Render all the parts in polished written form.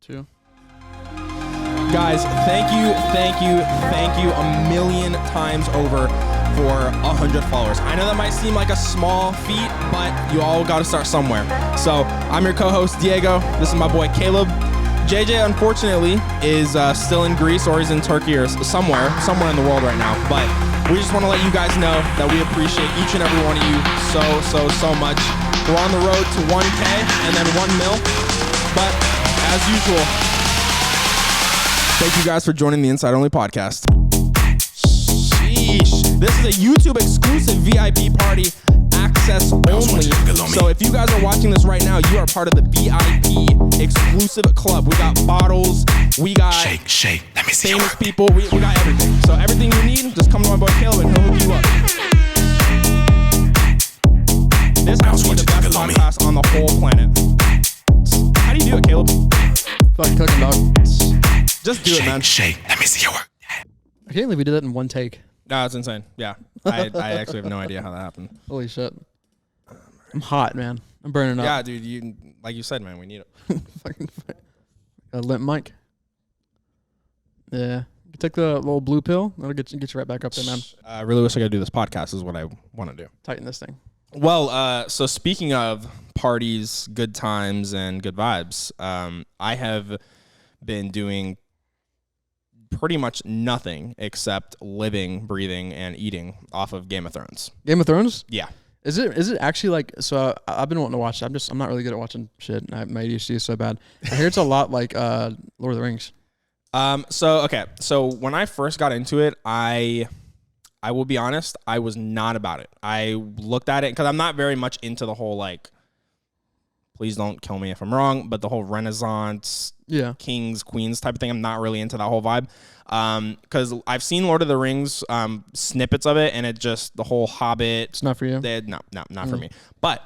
too. Guys, thank you a million times over for 100 followers. I know that might seem like a small feat, but you all got to start somewhere. So I'm your co-host, Diego. This is my boy, Caleb. JJ, unfortunately, is still in Greece, or he's in Turkey, or somewhere in the world right now. But we just want to let you guys know that we appreciate each and every one of you so much. We're on the road to 1K and then 1 mil. But as usual, thank you guys for joining the Inside Only podcast. Sheesh. This is a YouTube exclusive VIP party, access only. So if you guys are watching this right now, you are part of the VIP exclusive club. We got bottles, we got shake. Let me see famous people, we got everything. So everything you need, just come to my boy Caleb and he'll hook you up. This has to be the best podcast on the whole planet. How do you do it, Caleb? Fucking cooking, dog. Just do it, man. Shake. Let me see your work. I can't believe we did that in one take. No, it's insane. Yeah. I actually have no idea how that happened. Holy shit. I'm hot, man. I'm burning up. Yeah, dude, you like you said, man, we need it. Fucking a limp mic. Yeah. You take the little blue pill. That'll get you right back up there, man. I really wish I could do this podcast is what I want to do. Tighten this thing. Well, so speaking of parties, good times, and good vibes, I have been doing pretty much nothing except living, breathing, and eating off of Game of Thrones. Game of Thrones? Yeah. Is it actually like, so I've been wanting to watch it. I'm not really good at watching shit. My ADHD is so bad. I hear it's a lot like Lord of the Rings. So when I first got into it, I will be honest, I was not about it. I looked at it because I'm not very much into the whole, like, please don't kill me if I'm wrong, but the whole Renaissance, kings, queens type of thing, I'm not really into that whole vibe. Because I've seen Lord of the Rings snippets of it, and it just, the whole Hobbit. It's not for you? Not for me. But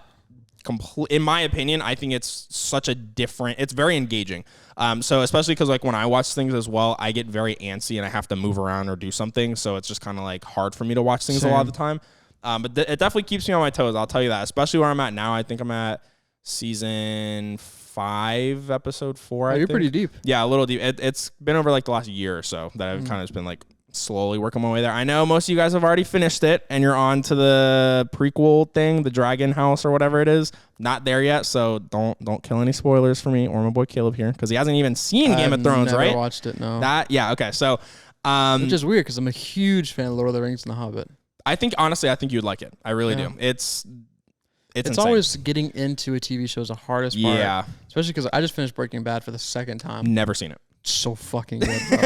in my opinion, I think it's such a different, it's very engaging. So especially because like when I watch things as well, I get very antsy and I have to move around or do something. So it's just kind of like hard for me to watch things a lot of the time. But it definitely keeps me on my toes. I'll tell you that, especially where I'm at now. I think I'm at season 5, episode 4. I think. You're pretty deep. Yeah, a little deep. It's been over like the last year or so that I've kind of just been like slowly working my way there. I know most of you guys have already finished it and you're on to the prequel thing, the Dragon House or whatever it is. Not there yet, so don't kill any spoilers for me or my boy Caleb here because he hasn't even seen Game of Thrones, right? I've never watched it, no. Okay, so which is weird because I'm a huge fan of Lord of the Rings and The Hobbit. I think you'd like it. I really do. It's always getting into a TV show is the hardest part. Yeah. Especially because I just finished Breaking Bad for the second time. Never seen it. So fucking good, bro.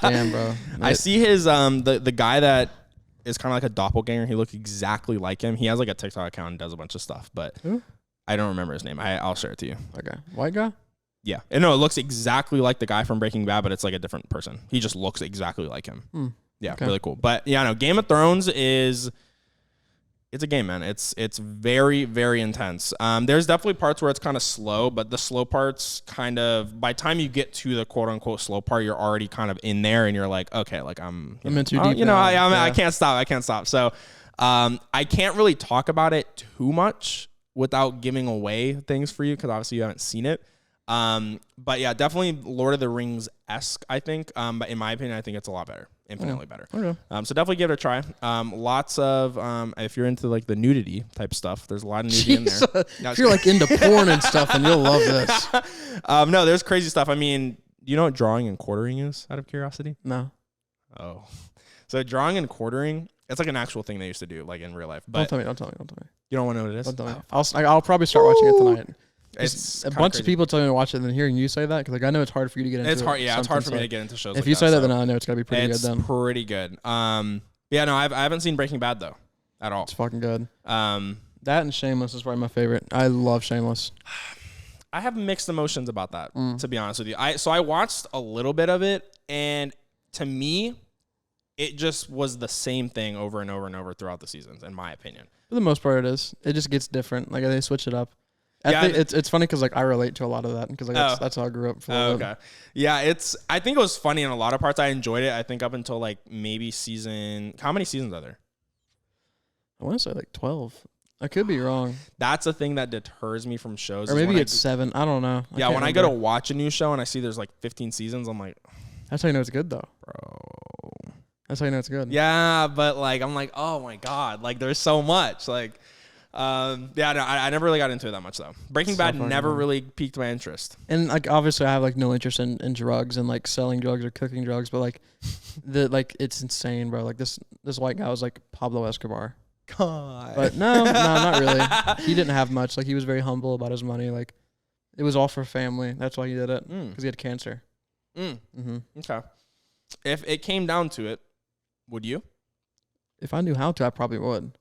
Damn, bro. I see his the guy that is kind of like a doppelganger. He looks exactly like him. He has like a TikTok account and does a bunch of stuff, but who? I don't remember his name. I'll share it to you. Okay. White guy? Yeah. And no, it looks exactly like the guy from Breaking Bad, but it's like a different person. He just looks exactly like him. Yeah, okay. Really cool. But yeah, no, Game of Thrones it's a game, man. It's very, very intense. There's definitely parts where it's kind of slow, but the slow parts kind of, by the time you get to the quote unquote slow part, you're already kind of in there and you're like, okay, like I'm in too deep. I can't stop. So I can't really talk about it too much without giving away things for you because obviously you haven't seen it. But yeah, definitely Lord of the Rings-esque, I think. But in my opinion, I think it's a lot better. Infinitely better. Okay. So definitely give it a try. Lots of, if you're into like the nudity type stuff, there's a lot of nudity in there. If you're like into porn and stuff, then you'll love this. No, there's crazy stuff. I mean, do you know what drawing and quartering is, out of curiosity? No. Oh. So drawing and quartering, it's like an actual thing they used to do, like in real life. But Don't tell me. You don't want to know what it is? Don't tell me. I'll probably start watching it tonight. It's a bunch of people telling me to watch it and then hearing you say that because like I know it's hard for you to get into. It's hard, yeah. It's hard for me to get into shows. If you say that, then I know it's gotta be pretty good. Then it's pretty good. Yeah, no, I haven't seen Breaking Bad though, at all. It's fucking good. That and Shameless is probably my favorite. I love Shameless. I have mixed emotions about that, to be honest with you. I watched a little bit of it, and to me, it just was the same thing over and over and over throughout the seasons, in my opinion. For the most part, it is. It just gets different. Like they switch it up. It's funny because like I relate to a lot of that because like that's how I grew up. Okay, yeah, I think it was funny in a lot of parts. I enjoyed it. I think up until like maybe season. How many seasons are there? I want to say like 12. I could be wrong. That's a thing that deters me from shows. Or maybe it's 7. I don't know. Yeah, when I go to watch a new show and I see there's like 15 seasons, I'm like, that's how you know it's good, though. bro. That's how you know it's good. Yeah, but like I'm like, oh my god, like there's so much. Like, yeah, no, I never really got into it that much though. Breaking Bad never really piqued my interest. And like obviously I have like no interest in drugs and like selling drugs or cooking drugs, but like it's insane, bro. Like this white guy was like Pablo Escobar. God. But no, not really. He didn't have much. Like he was very humble about his money. Like it was all for family. That's why he did it, because he had cancer. Okay. If it came down to it, would you? If I knew how to, I probably would.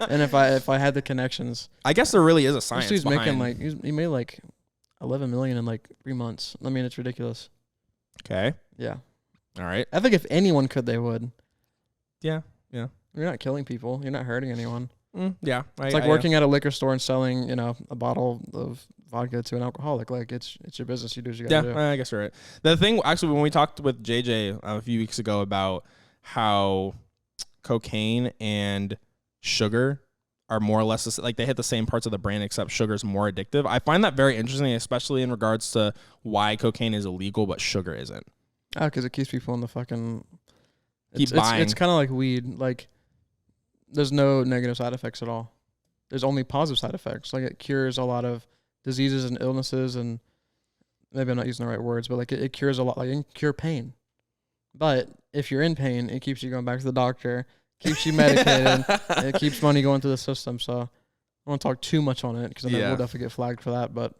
And if I had the connections, I guess there really is a science. He's behind. making like he made like 11 million in like 3 months. I mean, it's ridiculous. Okay. Yeah. All right. I think if anyone could, they would. Yeah. You're not killing people. You're not hurting anyone. Yeah. It's like working at a liquor store and selling, a bottle of vodka to an alcoholic. Like it's your business. You do what you gotta do. I guess you're right. The thing, actually, when we talked with JJ a few weeks ago about how cocaine and sugar are more or less like they hit the same parts of the brain, except sugar's more addictive. I find that very interesting, especially in regards to why cocaine is illegal but sugar isn't. Because it keeps people in the fucking keep buying. It's kind of like weed. Like there's no negative side effects at all. There's only positive side effects. Like it cures a lot of diseases and illnesses, and maybe I'm not using the right words, but like it cures a lot. Like it can cure pain. But if you're in pain, it keeps you going back to the doctor, keeps you medicated, it keeps money going through the system. So I don't want to talk too much on it because we'll definitely get flagged for that. But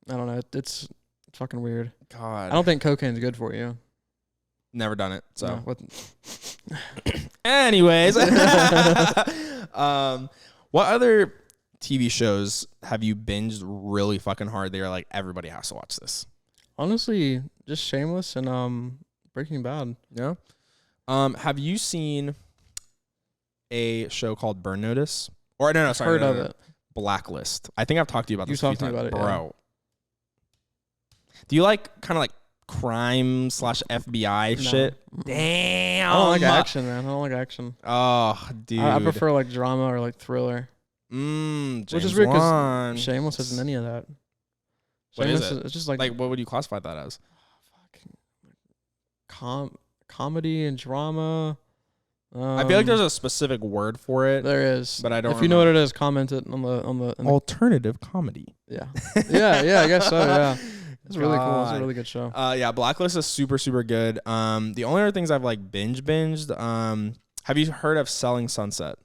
I don't know. It's fucking weird. God. I don't think cocaine's good for you. Never done it. So. No, Anyways. What other TV shows have you binged really fucking hard? They're like, everybody has to watch this. Honestly, just Shameless and Breaking Bad. Yeah. Have you seen a show called Burn Notice? Or no, sorry. Heard of it. Blacklist. I think I've talked to you about this. You talked to me about it, bro. Yeah. Do you like kind of like crime / FBI shit? Damn. I don't like action, man. I don't like action. Oh, dude. I prefer like drama or like thriller. James Which is weird because Wan. Shameless isn't any of that. What Shameless is it? It's just like what would you classify that as? comedy and drama. I feel like there's a specific word for it. There is, but I don't. If you know what it is, comment it on the alternative comedy. Yeah, yeah. I guess so. Yeah, it's really cool. It's a really good show. Yeah, Blacklist is super good. The only other things I've like binged. Have you heard of Selling Sunset?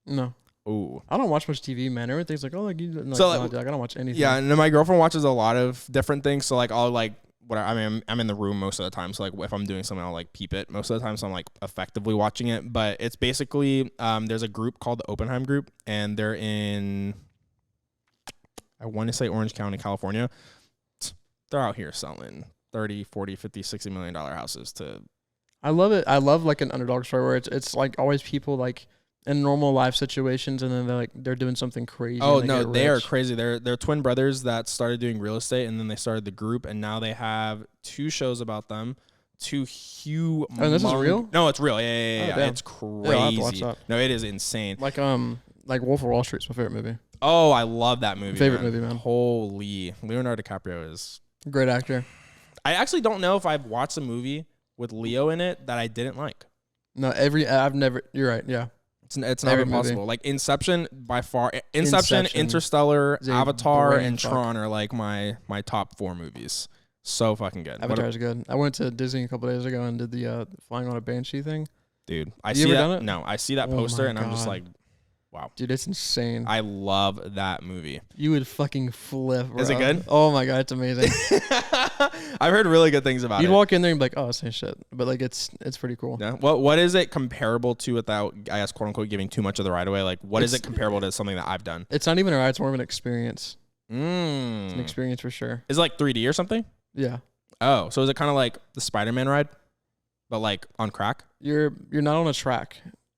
No. Ooh. I don't watch much TV, man. Everything's like, oh, like you. Like, so no, I don't watch anything. Yeah, and then my girlfriend watches a lot of different things. So like, I'll like. I mean, I'm in the room most of the time, so like if I'm doing something, I'll like peep it most of the time, so I'm like effectively watching it. But it's basically there's a group called the Oppenheim Group, and they're in, I want to say Orange County, California. They're out here selling 30, 40, 50, $60 million houses to. I love it. I love like an underdog story where it's like always people like in normal life situations, and then they're doing something crazy. Oh no, they are crazy. They're twin brothers that started doing real estate, and then they started the group, and now they have 2 shows about them. 2 huge. Oh, this is real? No, it's real. Yeah. Damn. It's crazy. Yeah, I'll have to watch that. No, it is insane. Like Wolf of Wall Street's my favorite movie. Oh, I love that movie. Favorite movie, man. Holy, Leonardo DiCaprio is great actor. I actually don't know if I've watched a movie with Leo in it that I didn't like. No, I've never. You're right. Yeah. It's not impossible. Like Inception, by far. Inception, Interstellar, Avatar, and Tron are like my top 4 movies. So fucking good. Avatar's good. I went to Disney a couple days ago and did the flying on a Banshee thing. Dude, I see that. Done it? No, I see that poster and I'm just like, wow. Dude, it's insane. I love that movie. You would fucking flip, bro. Is it good? Oh my God, it's amazing. I've heard really good things about it. You'd walk in there and be like, oh, same shit. But like it's pretty cool. Yeah. What is it comparable to, without, I guess, quote unquote, giving too much of the right away? Like, what is it comparable to something that I've done? It's not even a ride, it's more of an experience. It's an an experience for sure. Is it like 3D or something? Yeah. Oh, so is it kind of like the Spider-Man ride, but like on crack? You're not on a track.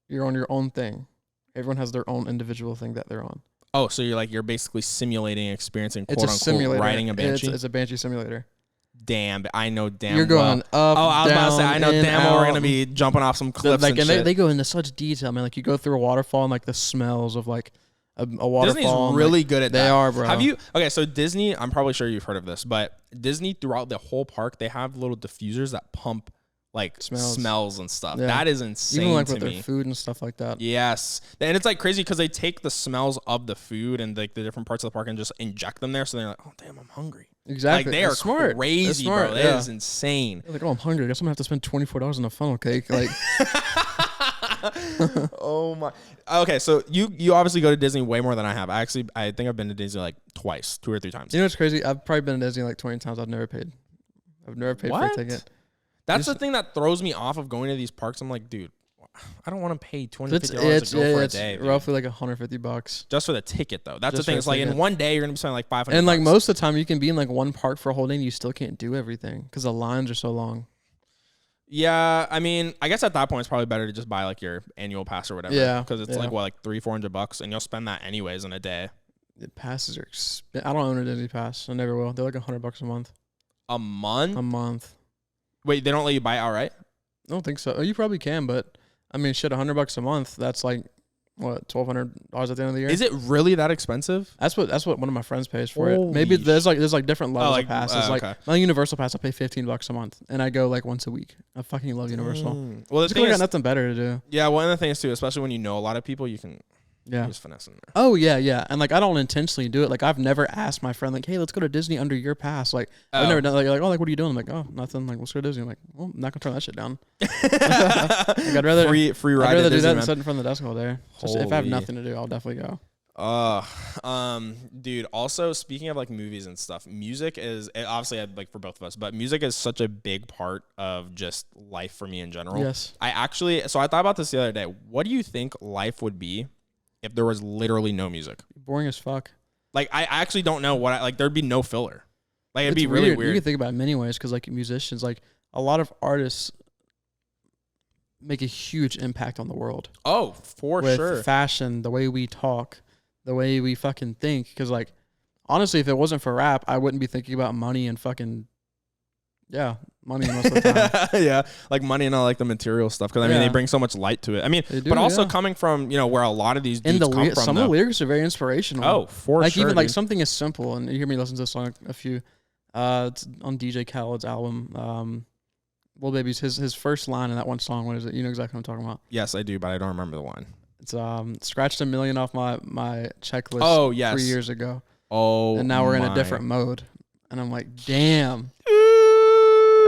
You're on your own thing. Everyone has their own individual thing that they're on. Oh, so you're basically simulating, experiencing, quote It's a unquote, simulator. riding a Banshee? It's a Banshee simulator. damn, I know damn You're going well. up, I was about to say, I know down, damn well we're out. gonna be jumping off some cliffs Like, and shit. they go into such detail, man. Like you go through a waterfall and like the smells of like a waterfall. Disney's and, really like, good at that. They are, bro. Have you? Okay, so Disney, I'm probably sure you've heard of this, but Disney throughout the whole park, they have little diffusers that pump like smells and stuff. Yeah. That is insane Even like to with me. their food and stuff like that. Yes, and it's like crazy because they take the smells of the food and like the different parts of the park and just inject them there. So they're like, oh damn, I'm hungry. Exactly. Like they are That's smart. crazy, That's smart, bro. yeah. It is insane. They're like, oh, I'm hungry. I guess I'm gonna have to spend $24 on a funnel cake. Like, Oh my. Okay, so you obviously go to Disney way more than I have. I think I've been to Disney like twice, 2 or 3 times. you know what's crazy? I've probably been to Disney like 20 times. I've never paid for a ticket. That's the thing that throws me off of going to these parks. I'm like, dude, I don't want to pay $20, It's $50 to go for a day. Dude. roughly like $150. Just for the ticket, though. That's Just the thing. for It's the like in ticket. one day, you're going to be spending like $500. And like most of the time, you can be in like one park for a whole day and you still can't do everything because the lines are so long. Yeah, I mean, I guess at that point, it's probably better to just buy like your annual pass or whatever. Yeah, Because it's yeah. like, what, like $300-$400, and you'll spend that anyways in a day. The passes are I don't own a Disney pass. I never will. They're like $100 a month. A month? A month. Wait, they don't let you buy it outright? I don't think so. Oh, you probably can, but I mean, shit, $100 a month. That's like what, $1,200 at the end of the year. Is it really that expensive? That's what one of my friends pays for it. Holy Maybe there's like different levels like, of passes. okay. Like my Universal pass, I pay $15 a month, and I go like once a week. I fucking love Universal. Well, the Just 'cause thing I got is, nothing better to do. yeah, one of the things too, especially when you know a lot of people, you can Yeah. just finesse in there. Oh yeah. And like I don't intentionally do it. Like I've never asked my friend like, hey, let's go to Disney under your pass. Like I've never done like oh like what are you doing? I'm like, oh nothing. Like let's go to Disney. I'm like, well, I'm not gonna turn that shit down. Like, I'd rather free ride. I'd rather to do Disney, that than man. sit in front of the desk all day. Just if I have Holy. nothing to do, I'll definitely go. Dude, also speaking of like movies and stuff, music is obviously like for both of us, but music is such a big part of just life for me in general. Yes. I thought about this the other day. What do you think life would be if there was literally no music? Boring as fuck. Like I actually don't know like there'd be no filler. Like it'd It's be really weird. You can think about it in many ways because like musicians, like a lot of artists make a huge impact on the world. Oh, for with sure. fashion, the way we talk, the way we fucking think. Because like, honestly, if it wasn't for rap, I wouldn't be thinking about money and fucking, money most of the time. Yeah, like money and all like the material stuff. Because I mean, they Yeah. bring so much light to it. I mean, They do, but also yeah. coming from where a lot of these dudes And come from. some of the lyrics are very inspirational. Oh, for like sure. even like dude. something as simple, and you hear me listen to this song a few. It's on DJ Khaled's album. Lil Baby's his first line in that one song. What is it? You know exactly what I'm talking about. Yes, I do, but I don't remember the line. It's scratched a million off my checklist. Oh, yes. 3 years ago. Oh, And now we're in a my. different mode. And I'm like, damn.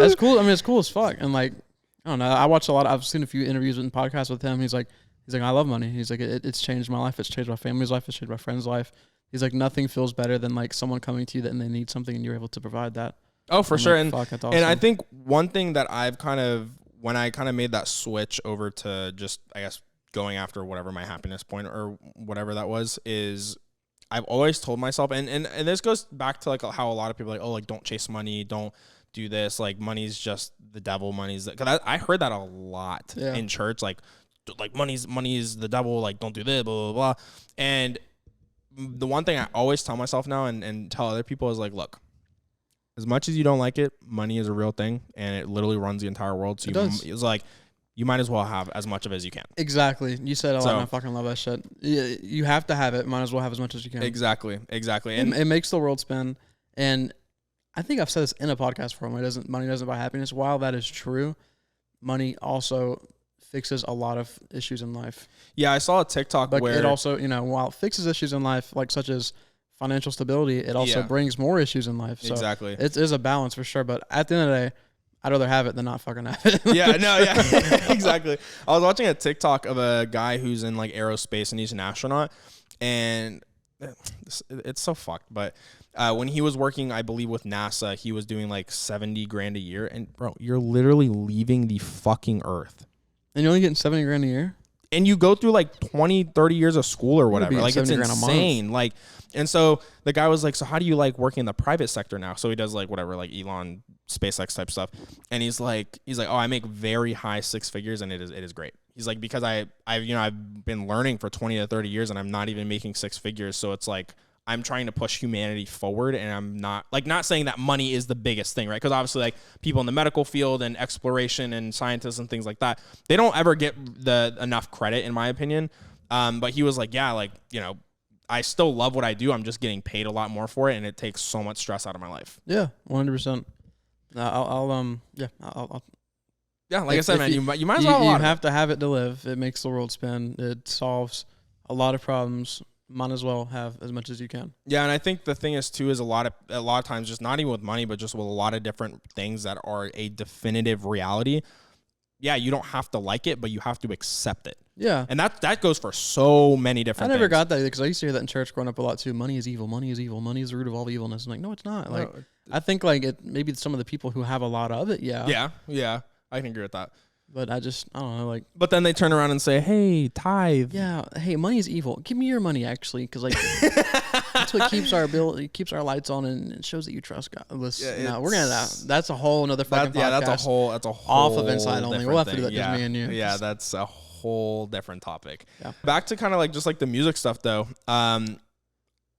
That's cool. I mean, it's cool as fuck. And like, I don't know. I watch a lot. I've seen a few interviews and podcasts with him. He's like, I love money. He's like, it's changed my life. It's changed my family's life. It's changed my friend's life. He's like, nothing feels better than like someone coming to you and they need something and you're able to provide that. Oh, for I'm sure. like, And fuck, that's and I awesome. think one thing that I've when I kind of made that switch over to just, I guess, going after whatever my happiness point or whatever that was, is I've always told myself, and this goes back to like how a lot of people are like, oh, like don't chase money, don't do this, like money's just the devil, because I heard that a lot in church, like money's the devil, like don't do this, blah, blah, blah. And the one thing I always tell myself now and tell other people is like, look, as much as you don't like it, money is a real thing, and it literally runs the entire world. So it's like you might as well have as much of it as you can. Exactly. You said a lot, and I fucking love that shit. You have to have it. Might as well have as much as you can. Exactly. And it makes the world spin. And I think I've said this in a podcast before. Money doesn't buy happiness. While that is true, money also fixes a lot of issues in life. Yeah, I saw a TikTok but where it also, while it fixes issues in life, like such as financial stability, it also brings more issues in life. So exactly. It is a balance for sure. But at the end of the day, I'd rather have it than not fucking have it. Exactly. I was watching a TikTok of a guy who's in like aerospace and he's an astronaut, and it's so fucked. But when he was working, I believe with NASA, he was doing like $70,000 a year. And bro, you're literally leaving the fucking earth. And you're only getting $70,000 a year? And you go through like 20, 30 years of school or whatever. Like it's $70,000 a month. insane. Like, and so the guy was like, so how do you like working in the private sector now? So he does like whatever, like Elon, SpaceX type stuff. And he's like, oh, I make very high 6 figures and it is great. He's like, because I've been learning for 20 to 30 years and I'm not even making 6 figures. So it's like, I'm trying to push humanity forward, and I'm not saying that money is the biggest thing, right? Because obviously, like, people in the medical field and exploration and scientists and things like that, they don't ever get the enough credit, in my opinion. But he was like, yeah, like, you know, I still love what I do. I'm just getting paid a lot more for it, and it takes so much stress out of my life. Yeah, 100%. I'll Yeah, like I said, man, you might as well you have have to have it to live. It makes the world spin. It solves a lot of problems. Might as well have as much as you can. Yeah, and I think the thing is too is a lot of times, just not even with money, but just with a lot of different things that are a definitive reality. Yeah, you don't have to like it, but you have to accept it. Yeah, and that goes for so many different. I never things. got that because I used to hear that in church growing up a lot too. Money is evil. Money is evil. Money is the root of all evilness. I'm like, no, it's not. Like, I think like it. Maybe some of the people who have a lot of it. Yeah. Yeah, I can agree with that. But I don't know, like. But then they turn around and say, "Hey, tithe." Yeah, hey, money is evil. Give me your money, actually, because like that's what keeps our keeps our lights on, and it shows that you trust God. No, we're gonna. That's a whole another fucking podcast. Yeah, that's a whole off of Inside Only. We'll have to do that, just me and you. Yeah, that's a whole different topic. Yeah. Back to kind of like just like the music stuff though.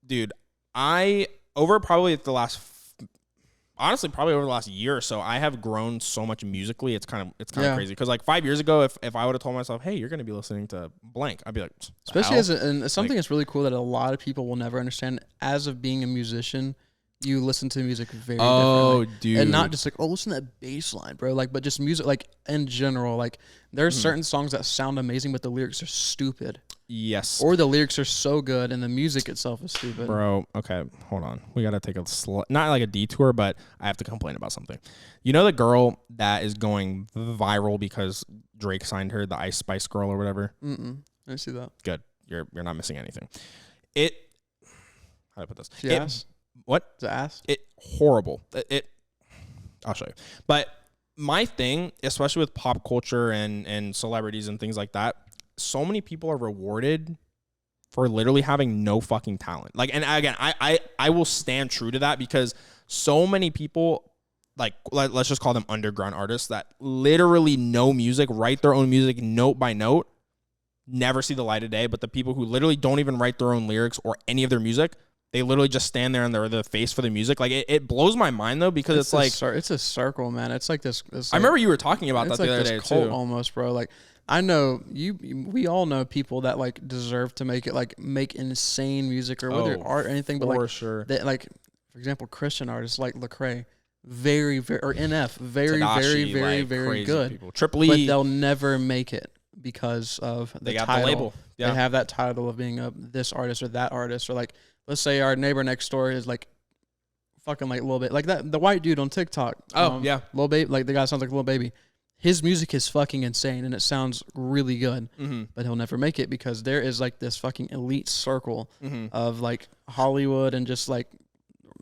Dude, probably the last. Honestly, probably over the last year or so, I have grown so much musically. It's kind of crazy. Because like 5 years ago, if I would have told myself, "Hey, you're going to be listening to blank," I'd be like, especially and something that's really cool that a lot of people will never understand. As of being a musician, you listen to music very differently. Dude, and not just like, oh, listen to that bass line, bro. Like, but just music, like in general, like there's certain songs that sound amazing, but the lyrics are stupid. Yes. Or the lyrics are so good and the music itself is stupid. Bro, okay, hold on. We got to take not like a detour, but I have to complain about something. You know the girl that is going viral because Drake signed her, the Icespice girl or whatever? I see that. Good. You're not missing anything. How do I put this? Ass? What? The ass? Horrible. I'll show you. But my thing, especially with pop culture and celebrities and things like that, so many people are rewarded for literally having no fucking talent. Like, and again, I will stand true to that because so many people, like, let's just call them underground artists that literally know music, write their own music note by note, never see the light of day. But the people who literally don't even write their own lyrics or any of their music, they literally just stand there and they're the face for the music. Like, it blows my mind though, because it's like, it's a circle, man. It's like this. I remember you were talking about that the other day too. Almost, bro. Like, I know we all know people that like deserve to make it, like make insane music or whether art or anything, but like sure. They, like, for example, Christian artists like Lecrae, very, very, or NF, very, Tadashi, very, like, very good. People. Triple E, but they'll never make it because of the title. The label. Yeah. They have that title of being this artist or that artist, or like, let's say our neighbor next door is like fucking like Lil Baby, like that the white dude on TikTok. Lil Baby, like the guy sounds like Lil Baby. His music is fucking insane and it sounds really good, but he'll never make it because there is like this fucking elite circle of like Hollywood and just like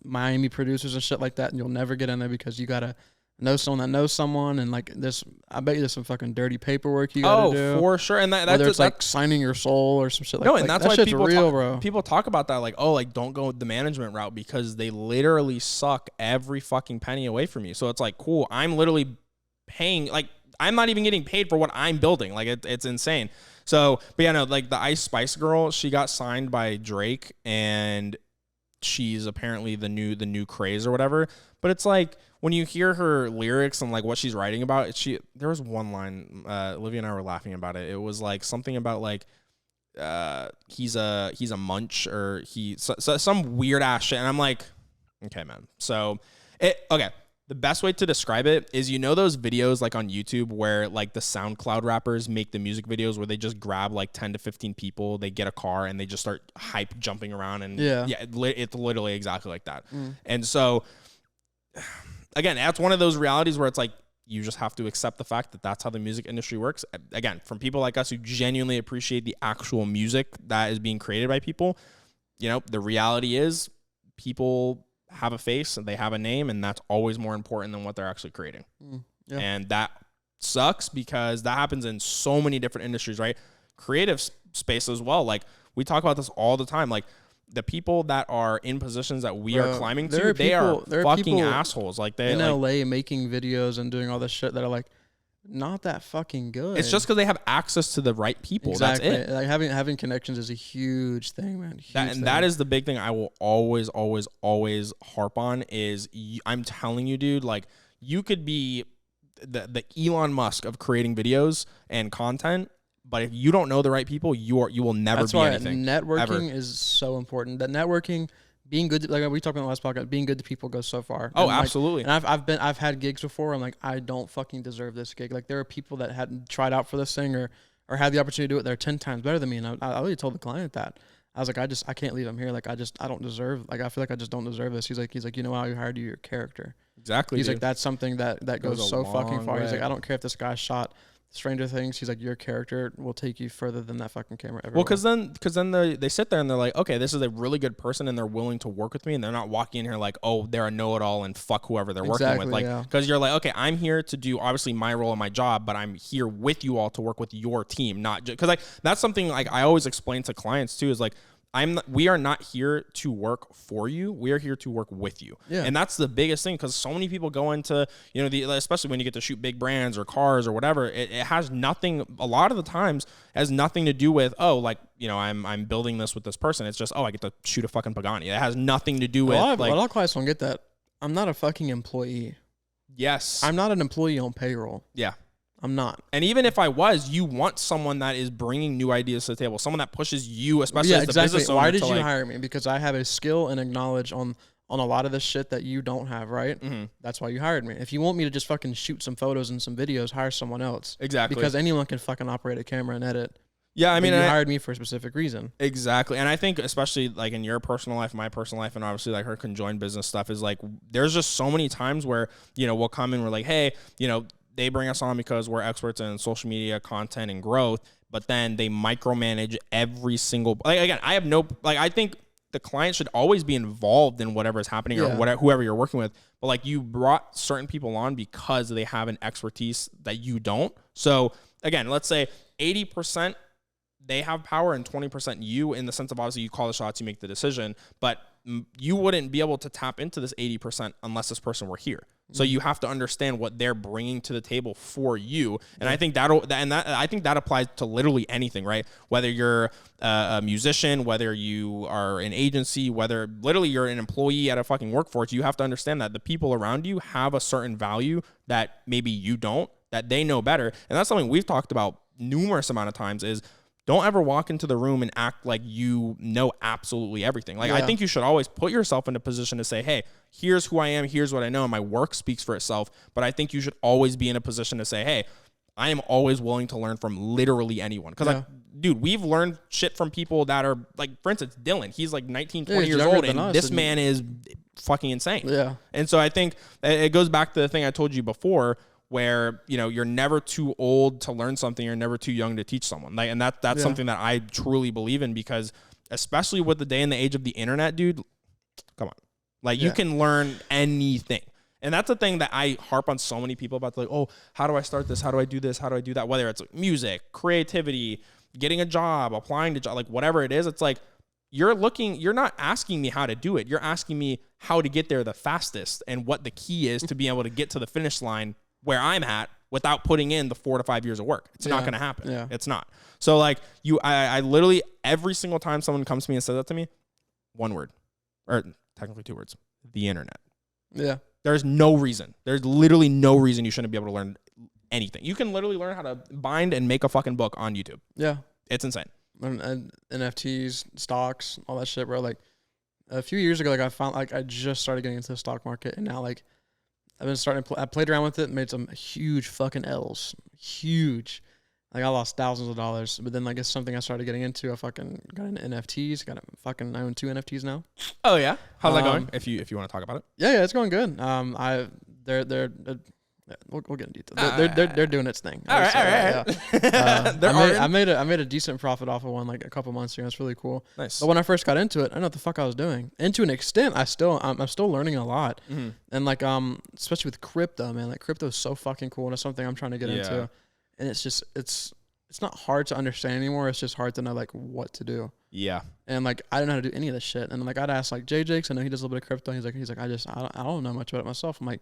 Miami producers and shit like that, and you'll never get in there because you gotta know someone that knows someone, and like this, I bet you there's some fucking dirty paperwork you gotta do. Oh, for sure. And whether it's like signing your soul or some shit like that. No, and that's why people real, bro. People talk about that like, oh, like don't go the management route because they literally suck every fucking penny away from you. So it's like, cool, I'm literally paying, like, I'm not even getting paid for what I'm building. Like, it's insane. So, but yeah, no, like the Icespice girl, she got signed by Drake and she's apparently the new craze or whatever. But it's like, when you hear her lyrics and like what she's writing about, there was one line, Olivia and I were laughing about it. It was like something about like, he's a munch or some weird ass shit. And I'm like, okay, man. So okay. The best way to describe it is, you know, those videos like on YouTube where like the SoundCloud rappers make the music videos where they just grab like 10 to 15 people, they get a car and they just start hype jumping around. And it's literally exactly like that. And so again, that's one of those realities where it's like, you just have to accept the fact that that's how the music industry works. Again, from people like us who genuinely appreciate the actual music that is being created by people, you know, the reality is people have a face and they have a name, and that's always more important than what they're actually creating. And that sucks because that happens in so many different industries, right? Creative space as well. Like, we talk about this all the time. Like, the people that are in positions that we are climbing to, they are fucking assholes. Like, they in like, LA making videos and doing all this shit that are like, not that fucking good. It's just because they have access to the right people. Exactly. That's it. Like having connections is a huge thing, man. That is the big thing I will always harp on is I'm telling you, dude, like you could be the Elon Musk of creating videos and content, but if you don't know the right people, you will never be anything. Networking ever. is so important. That networking, being good, like we talked about in the last podcast, being good to people goes so far. Oh, and absolutely. And I've had gigs before. I'm like, I don't fucking deserve this gig. Like there are people that hadn't tried out for this thing or had the opportunity to do it. They're 10 times better than me. And I already told the client that. I was like, I can't leave him here. Like I don't deserve. Like I feel like I just don't deserve this. He's like, you know how we hired you, your character. Exactly. He's dude. like, that's something that goes so fucking far. way. He's like, I don't care if this guy shot Stranger Things. He's like, your character will take you further than that fucking camera ever. Well, because then they sit there and they're like, okay, this is a really good person and they're willing to work with me, and they're not walking in here like, oh, they're a know-it-all and fuck whoever they're working with. Like, because you're like, okay, I'm here to do obviously my role and my job, but I'm here with you all to work with your team, not just because like that's something like I always explain to clients too is like. We are not here to work for you. We are here to work with you. Yeah. And that's the biggest thing because so many people go into, especially when you get to shoot big brands or cars or whatever, it has nothing, a lot of the times has nothing to do with, I'm building this with this person. It's just, I get to shoot a fucking Pagani. It has nothing to do with a lot of clients don't get that. I'm not a fucking employee. Yes. I'm not an employee on payroll. Yeah. I'm not. And even if I was, you want someone that is bringing new ideas to the table, someone that pushes you, especially as the business owner. Why did you hire me? Because I have a skill and a knowledge on a lot of this shit that you don't have, right? Mm-hmm. That's why you hired me. If you want me to just fucking shoot some photos and some videos, hire someone else. Exactly. Because anyone can fucking operate a camera and edit. Yeah, I mean, you hired me for a specific reason. Exactly. And I think especially like in your personal life, my personal life, and obviously like her conjoined business stuff is like, there's just so many times where, we'll come in, we're like, hey, they bring us on because we're experts in social media content and growth, but then they micromanage every single, again, I think the client should always be involved in whatever is happening or whoever you're working with. But like you brought certain people on because they have an expertise that you don't. So again, let's say 80% they have power and 20% you, in the sense of obviously you call the shots, you make the decision, but you wouldn't be able to tap into this 80% unless this person were here. So you have to understand what they're bringing to the table for you, and I think I think that applies to literally anything, right? Whether you're a musician, whether you are an agency, whether literally you're an employee at a fucking workforce, you have to understand that the people around you have a certain value that maybe you don't, that they know better, and that's something we've talked about numerous amount of times. Is don't ever walk into the room and act like you know absolutely everything. Like, I think you should always put yourself in a position to say, hey, here's who I am, here's what I know, and my work speaks for itself. But I think you should always be in a position to say, hey, I am always willing to learn from literally anyone. Because, dude, we've learned shit from people that are, like, for instance, Dylan. He's, like, 19, 20 years old, and this man is fucking insane. Yeah. And so I think it goes back to the thing I told you before, where, you're never too old to learn something, you're never too young to teach someone. Like, and that's something that I truly believe in, because especially with the day and the age of the internet, dude, come on. Like, you can learn anything. And that's the thing that I harp on so many people about, like, oh, how do I start this? How do I do this? How do I do that? Whether it's like music, creativity, getting a job, applying to job, like whatever it is, it's like, you're not asking me how to do it. You're asking me how to get there the fastest and what the key is to be able to get to the finish line where I'm at without putting in the 4 to 5 years of work. It's not going to happen. Yeah. It's not. So like I literally, every single time someone comes to me and says that to me, one word, or technically 2 words, the internet. Yeah. There's literally no reason you shouldn't be able to learn anything. You can literally learn how to bind and make a fucking book on YouTube. Yeah. It's insane. And NFTs, stocks, all that shit, bro. Like a few years ago, like I just started getting into the stock market, and now like I've been starting to I played around with it, made some huge fucking L's. Huge. Like I lost thousands of dollars. But then like it's something I started getting into. I fucking got into NFTs. I own 2 NFTs now. Oh yeah? How's that going? If you want to talk about it. Yeah, it's going good. We'll get into detail. They're doing its thing. All right. I made a decent profit off of one like a couple months ago. It's really cool. Nice. But when I first got into it, I didn't know what the fuck I was doing. And to an extent, I'm still learning a lot. Mm-hmm. And like especially with crypto, man. Like crypto is so fucking cool, and it's something I'm trying to get into. And it's just it's not hard to understand anymore. It's just hard to know like what to do. Yeah. And like I didn't know how to do any of this shit. And like I'd ask like JJ, 'cause I know he does a little bit of crypto. He's like I don't know much about it myself. I'm like,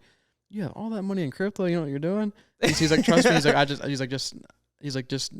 you have all that money in crypto. You know what you're doing? He's like, trust me. He's like, just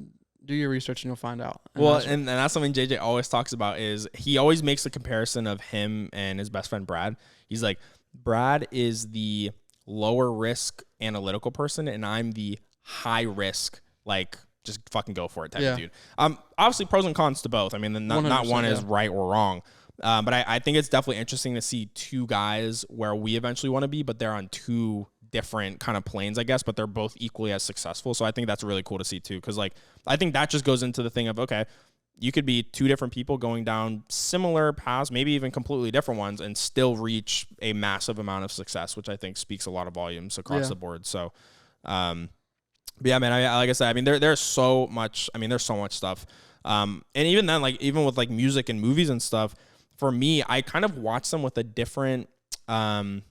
do your research and you'll find out. And that's something JJ always talks about is he always makes the comparison of him and his best friend, Brad. He's like, Brad is the lower risk analytical person and I'm the high risk, like just fucking go for it type of dude. Obviously pros and cons to both. I mean, not one is right or wrong. But I think it's definitely interesting to see two guys where we eventually want to be, but they're on two different kind of planes, I guess, but they're both equally as successful. So I think that's really cool to see too. Because like, I think that just goes into the thing of, okay, you could be two different people going down similar paths, maybe even completely different ones, and still reach a massive amount of success, which I think speaks a lot of volumes across the board. So, but yeah, man, like I said, I mean, there's so much stuff. And even then, like, even with like music and movies and stuff, for me, I kind of watch them with a different, mind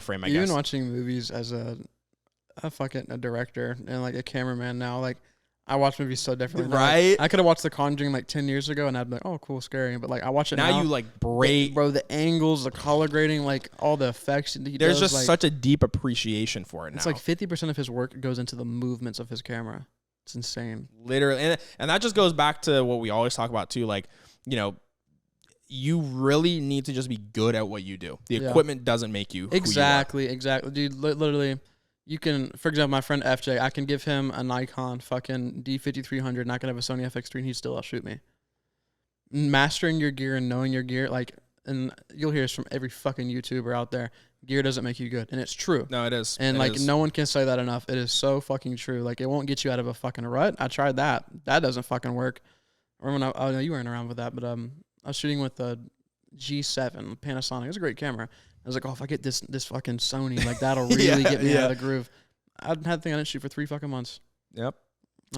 frame, I guess. Even watching movies as a director and like a cameraman now, like, I watch movies so differently. Right? Like, I could have watched The Conjuring like 10 years ago and I'd be like, oh, cool, scary. But like, I watch it now. You like break. Bro, the angles, the color grading, like all the effects. There's just like, such a deep appreciation for it now. It's like 50% of his work goes into the movements of his camera. It's insane. Literally. And that just goes back to what we always talk about too. Like, you know, you really need to just be good at what you do. The equipment doesn't make you who exactly, you are. Exactly. Dude, literally. You can, for example, my friend FJ, I can give him a Nikon fucking D5300 and I can have a Sony FX3 and he'd still outshoot me. Mastering your gear and knowing your gear, like, and you'll hear this from every fucking YouTuber out there, gear doesn't make you good. And it's true. No, it is. And no one can say that enough. It is so fucking true. Like, it won't get you out of a fucking rut. I tried that. That doesn't fucking work. I remember I know you weren't around with that, but I was shooting with a G7 Panasonic. It was a great camera. I was like, oh, if I get this fucking Sony, like, that'll really get me out of the groove. I had the thing I didn't shoot for 3 fucking months. Yep.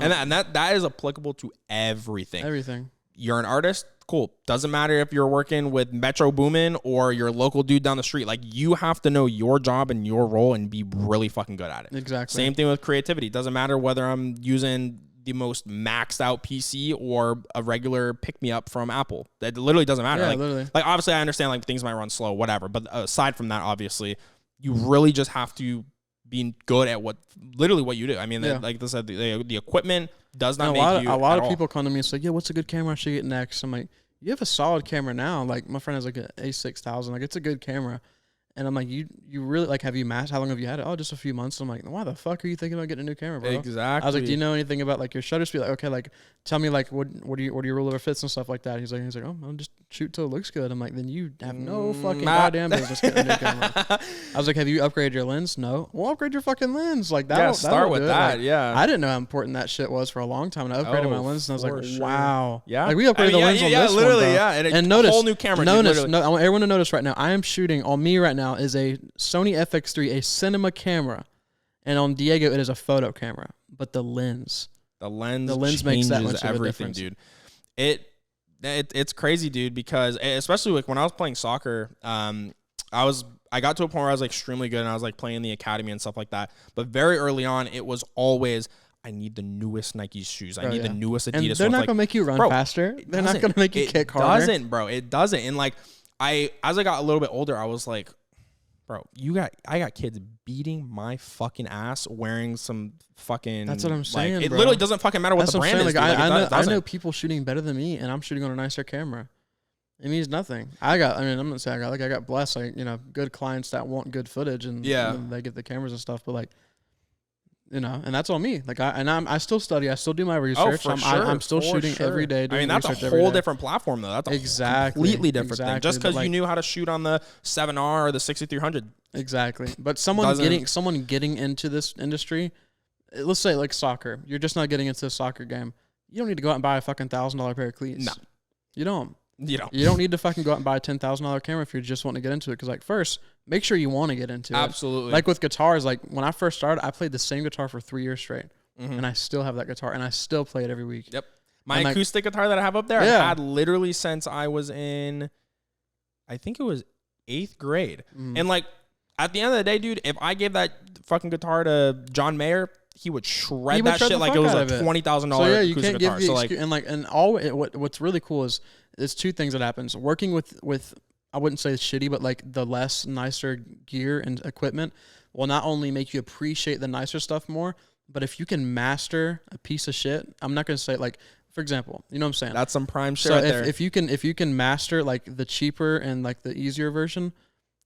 And that is applicable to everything. Everything. You're an artist, cool. Doesn't matter if you're working with Metro Boomin or your local dude down the street. Like, you have to know your job and your role and be really fucking good at it. Exactly. Same thing with creativity. Doesn't matter whether I'm using the most maxed out PC or a regular pick-me-up from Apple. That literally doesn't matter. Yeah, literally. Like, obviously, I understand, like, things might run slow, whatever. But aside from that, obviously, you really just have to be good at what you do. I mean, like I said, the equipment does not make you. A lot of people come to me and say, "Yeah, what's a good camera I should get next?" I'm like, "You have a solid camera now." Like, my friend has like an A6000. Like, it's a good camera. And I'm like, you really, like, have you how long have you had it? Oh, just a few months. I'm like, why the fuck are you thinking about getting a new camera, bro? Exactly. I was like, do you know anything about like your shutter speed? Like, okay, like, tell me like what do you rule over fits and stuff like that? He's like, oh, I'll just shoot till it looks good. I'm like, then you have no fucking goddamn business getting a new camera. I was like, have you upgraded your lens? No. Well, upgrade your fucking lens. Like, that. Start with that. Like, I didn't know how important that shit was for a long time. And I upgraded my lens, and I was like, wow. Yeah. Like, we upgraded the lens on this literally, one, yeah. And notice, whole new camera. I want everyone to notice right now. I am shooting on me right now is a Sony FX3, a cinema camera, and on Diego it is a photo camera. But the lens makes that much everything, of a dude. It's crazy, dude, because especially like when I was playing soccer, I got to a point where I was like extremely good and I was like playing in the academy and stuff like that. But very early on, it was always, I need the newest Nike shoes. I need the newest Adidas. And they're not gonna make you run faster. They're not gonna make you kick harder. It doesn't, bro. It doesn't. And like as I got a little bit older, I was like, bro, I got kids beating my fucking ass wearing some fucking. That's what I'm saying. Like, it bro. literally doesn't fucking matter what the brand is. Like, I know people shooting better than me, and I'm shooting on a nicer camera. It means nothing. I'm gonna say I got blessed. Like, good clients that want good footage, and they get the cameras and stuff. But like, and that's on me. Like, I still study. I still do my research. I'm still shooting every day. I mean, that's a whole different platform, though. That's a completely different thing. Just because you knew how to shoot on the 7R or the 6300. Exactly. But someone getting into this industry, let's say like soccer. You're just not getting into the soccer game. You don't need to go out and buy a fucking $1,000 pair of cleats. No, you don't. You don't need to fucking go out and buy a $10,000 camera if you're just wanting to get into it. Because like, first, make sure you want to get into it. Absolutely. Like with guitars, like when I first started, I played the same guitar for 3 years straight, and I still have that guitar, and I still play it every week. Yep. My acoustic guitar that I have up there, I've had literally since I was in, I think it was 8th grade. And like, at the end of the day, dude, if I gave that fucking guitar to John Mayer, he would shred that shit like it was a $20,000 so, you acoustic can't guitar. Give the what's really cool is there's two things that happens. Working with I wouldn't say shitty, but like the less nicer gear and equipment will not only make you appreciate the nicer stuff more, but if you can master a piece of shit, I'm not going to say like, for example, you know what I'm saying? That's some prime shit So right there. if you can master like the cheaper and like the easier version,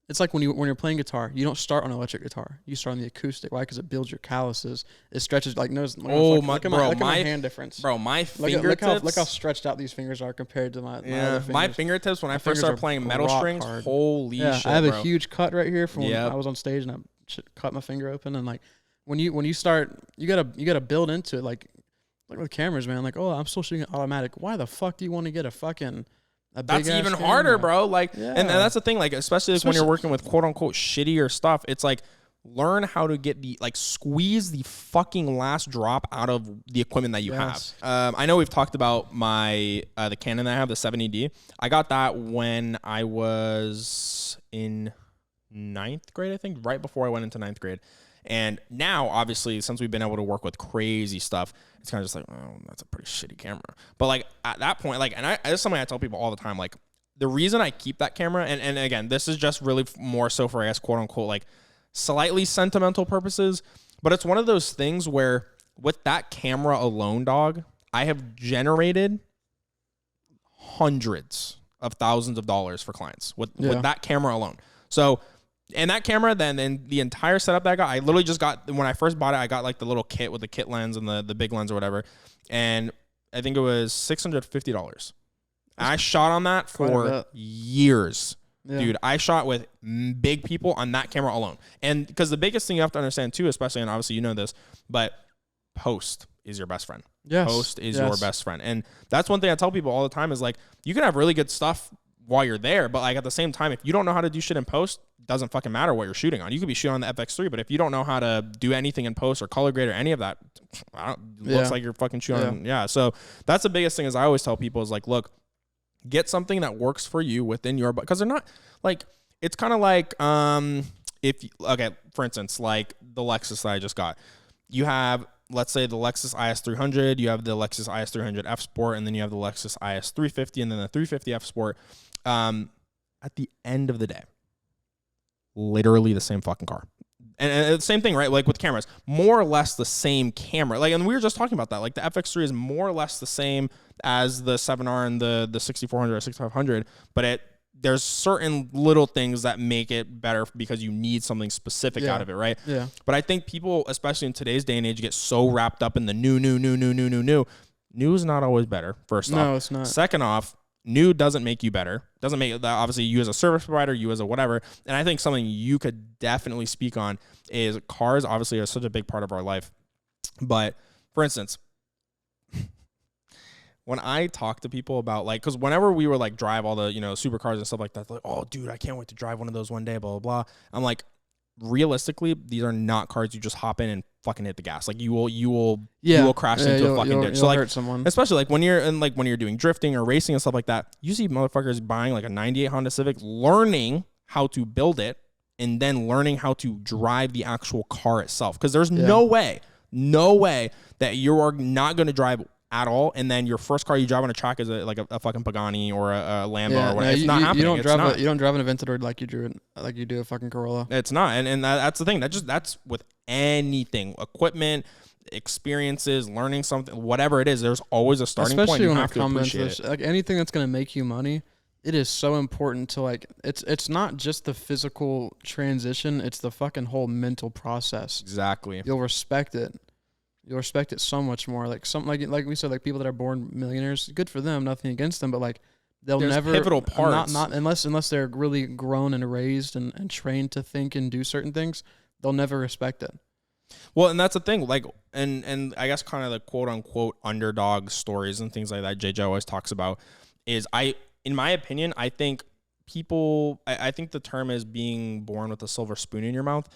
it's like when you're playing guitar, you don't start on an electric guitar. You start on the acoustic. Why? Because it builds your calluses. It stretches like nose. Look at my hand difference. Bro, my fingertips. Look how stretched out these fingers are compared to my other fingers. My fingertips when I first started playing metal strings. Hard. Holy shit, I have bro. a huge cut right here from when I was on stage and I cut my finger open. And like when you start, you gotta build into it. Like with cameras, man. Like, oh, I'm still shooting automatic. Why the fuck do you want to get a fucking That's even harder, bro. Like, and that's the thing. Like, especially when you're working with quote unquote shittier stuff, it's like learn how to get squeeze the fucking last drop out of the equipment that you have. I know we've talked about my the Canon that I have, the 70D. I got that when I was in 9th grade, I think, right before I went into 9th grade. And now, obviously, since we've been able to work with crazy stuff, it's kind of just like, oh, that's a pretty shitty camera. But like at that point, like, and this is something I tell people all the time, like the reason I keep that camera, and again, this is just really more so for, I guess, quote unquote, like slightly sentimental purposes, but it's one of those things where with that camera alone, dog, I have generated hundreds of thousands of dollars for clients with that camera alone. So, and that camera, then the entire setup that I got, I literally just got, when I first bought it, I got like the little kit with the kit lens and the big lens or whatever. And I think it was $650. I shot on that for years. Yeah. Dude, I shot with big people on that camera alone. And because the biggest thing you have to understand too, especially, and obviously you know this, but post is your best friend. Yes. Post is your best friend. And that's one thing I tell people all the time is like, you can have really good stuff while you're there, but like at the same time, if you don't know how to do shit in post, doesn't fucking matter what you're shooting on. You could be shooting on the FX3, but if you don't know how to do anything in post or color grade or any of that, looks like you're fucking shooting on. So that's the biggest thing is I always tell people is like, look, get something that works for you within your, because they're not like, it's kind of like, for instance, like the Lexus that I just got, you have, let's say the Lexus IS300, you have the Lexus IS300 F Sport, and then you have the Lexus IS350 and then the 350 F Sport. At the end of the day, literally the same fucking car. And the same thing, right? Like with cameras, more or less the same camera. Like, and we were just talking about that. Like the FX3 is more or less the same as the 7R and the 6400 or 6500, but there's certain little things that make it better because you need something specific out of it, right? Yeah. But I think people, especially in today's day and age, get so wrapped up in the new. New is not always better, first off. No, it's not. Second off, new doesn't make you better. Doesn't make that, obviously, you as a service provider, you as a whatever. And I think something you could definitely speak on is cars obviously are such a big part of our life. But for instance, when I talk to people about like, because whenever we were like drive all the, supercars and stuff like that, like, oh, dude, I can't wait to drive one of those one day, blah, blah, blah. I'm like, realistically, these are not cars you just hop in and fucking hit the gas. Like you will crash into a fucking ditch. So like, hurt someone. Especially like when you're doing drifting or racing and stuff like that, you see motherfuckers buying like a 98 Honda Civic, learning how to build it and then learning how to drive the actual car itself. Because there's no way that you are not going to drive at all, and then your first car you drive on a track is a fucking Pagani or a Lambo or whatever. It's not happening. You don't drive an Aventador like you do a fucking Corolla. It's not, and that's the thing. That's with anything, equipment, experiences, learning something, whatever it is. There's always a starting point. Especially You when have it to comes appreciate it. like anything that's gonna make you money. It is so important to like. It's not just the physical transition. It's the fucking whole mental process. Exactly. You'll respect it. You'll respect it so much more. Like like we said, like people that are born millionaires, good for them. Nothing against them, but like they'll never pivotal parts. Not unless they're really grown and raised and trained to think and do certain things, they'll never respect it. Well, and that's the thing. Like, and I guess kind of the quote unquote underdog stories and things like that JJ always talks about is in my opinion, I think I think the term is being born with a silver spoon in your mouth.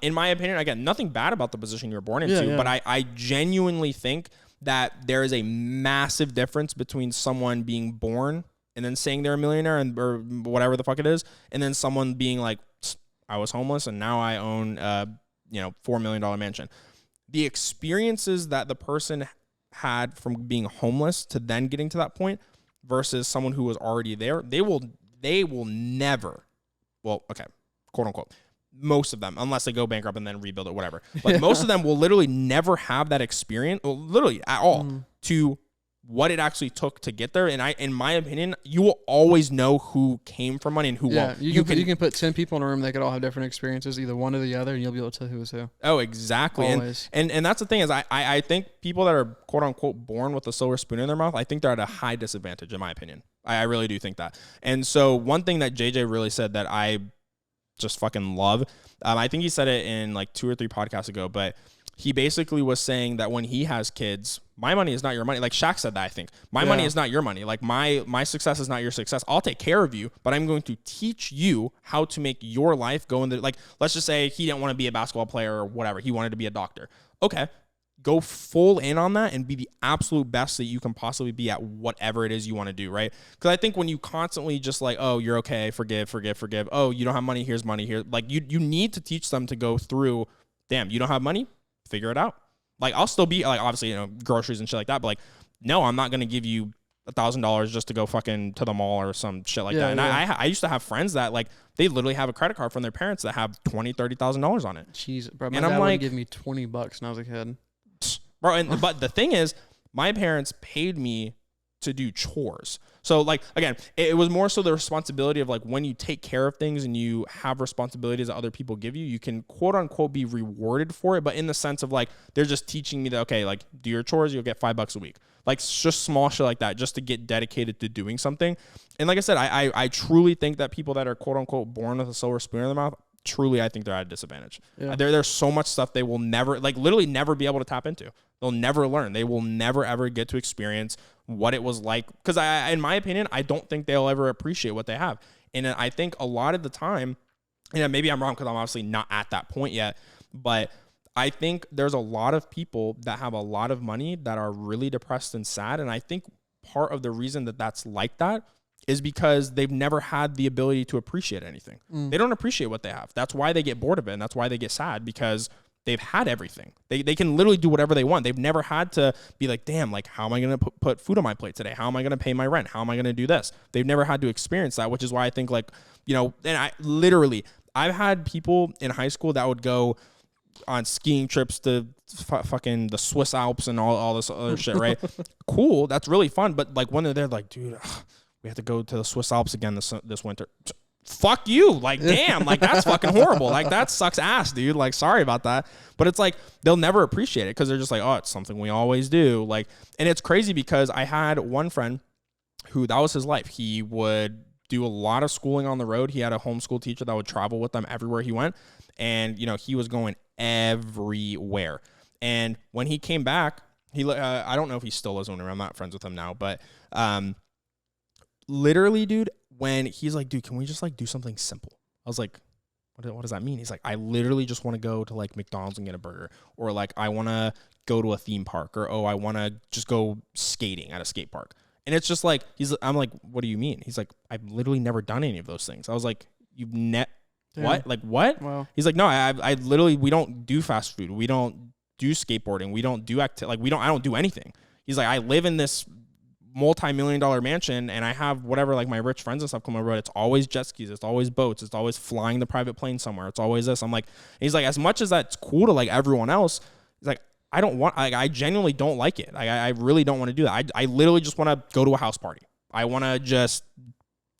In my opinion, again, nothing bad about the position you're born into, but I genuinely think that there is a massive difference between someone being born and then saying they're a millionaire or whatever the fuck it is, and then someone being like, I was homeless and now I own $4 million mansion. The experiences that the person had from being homeless to then getting to that point versus someone who was already there, they will they will never, well, okay, quote unquote, most of them, unless they go bankrupt and then rebuild it, whatever. But most of them will literally never have that experience, well, literally at all, to what it actually took to get there. And in my opinion, you will always know who came from money and who won't. You can put 10 people in a room, they could all have different experiences, either one or the other, and you'll be able to tell who is who. Oh, exactly. Always. And that's the thing is I think people that are quote unquote born with a silver spoon in their mouth, I think they're at a high disadvantage in my opinion. I really do think that. And so one thing that JJ really said that I just fucking love, I think he said it in like 2 or 3 podcasts ago, but he basically was saying that when he has kids, my money is not your money. Like Shaq said that, I think. My money is not your money. Like my success is not your success. I'll take care of you, but I'm going to teach you how to make your life go in the, like, let's just say he didn't want to be a basketball player or whatever. He wanted to be a doctor. Okay. Go full in on that and be the absolute best that you can possibly be at whatever it is you want to do, right? Because I think when you constantly just like, oh, you're okay, forgive. Oh, you don't have money, here's money here. Like you need to teach them to go through, damn, you don't have money? Figure it out. Like I'll still be like, obviously, you know, groceries and shit like that, but like, no, I'm not going to give you $1,000 just to go fucking to the mall or some shit like that. And I used to have friends that like, they literally have a credit card from their parents that have $20,000, $30,000 on it. Jeez, bro. My dad would give me $20 when I was a kid. Bro, but the thing is, my parents paid me to do chores. So like, again, it was more so the responsibility of like when you take care of things and you have responsibilities that other people give you, you can quote unquote be rewarded for it. But in the sense of like, they're just teaching me that, okay, like do your chores, you'll get $5 a week. Like just small shit like that, just to get dedicated to doing something. And like I said, I truly think that people that are quote unquote born with a silver spoon in their mouth, truly, I think they're at a disadvantage. Yeah. There's so much stuff they will never, like literally never be able to tap into. They'll never learn. They will never, ever get to experience what it was like. Because in my opinion, I don't think they'll ever appreciate what they have. And I think a lot of the time, and maybe I'm wrong because I'm obviously not at that point yet, but I think there's a lot of people that have a lot of money that are really depressed and sad. And I think part of the reason that that's like that is because they've never had the ability to appreciate anything. They don't appreciate what they have. That's why they get bored of it. And that's why they get sad, because they've had everything. They can literally do whatever they want. They've never had to be like, damn, like, how am I going to put food on my plate today? How am I going to pay my rent? How am I going to do this? They've never had to experience that, which is why I think, like, you know, and I've had people in high school that would go on skiing trips to fucking the Swiss Alps and all this other shit, right? Cool. That's really fun. But like when they're there, like, dude, we have to go to the Swiss Alps again this winter. Fuck you. Like, damn, like that's fucking horrible. Like that sucks ass, dude. Like, sorry about that. But it's like, they'll never appreciate it because they're just like, oh, it's something we always do. Like, and it's crazy because I had one friend who that was his life. He would do a lot of schooling on the road. He had a homeschool teacher that would travel with them everywhere he went. And, you know, he was going everywhere. And when he came back, I don't know if he still is owner. I'm not friends with him now, but, literally, dude, when he's like, dude, can we just like do something simple? I was like, what does that mean? He's like, I literally just want to go to like McDonald's and get a burger, or like I want to go to a theme park, or oh, I want to just go skating at a skate park. And it's just like I'm like, what do you mean? He's like, I've literally never done any of those things. I was like, what? Like what? Wow. He's like, no, I literally, we don't do fast food, we don't do skateboarding, we don't do I don't do anything. He's like, I live in this multi-million-dollar mansion and I have whatever, like my rich friends and stuff come over. It's always jet skis, it's always boats, it's always flying the private plane somewhere, it's always this. I'm like, he's like, as much as that's cool to like everyone else, he's like, I genuinely don't like it. I really don't want to do that. I literally just want to go to a house party. I want to just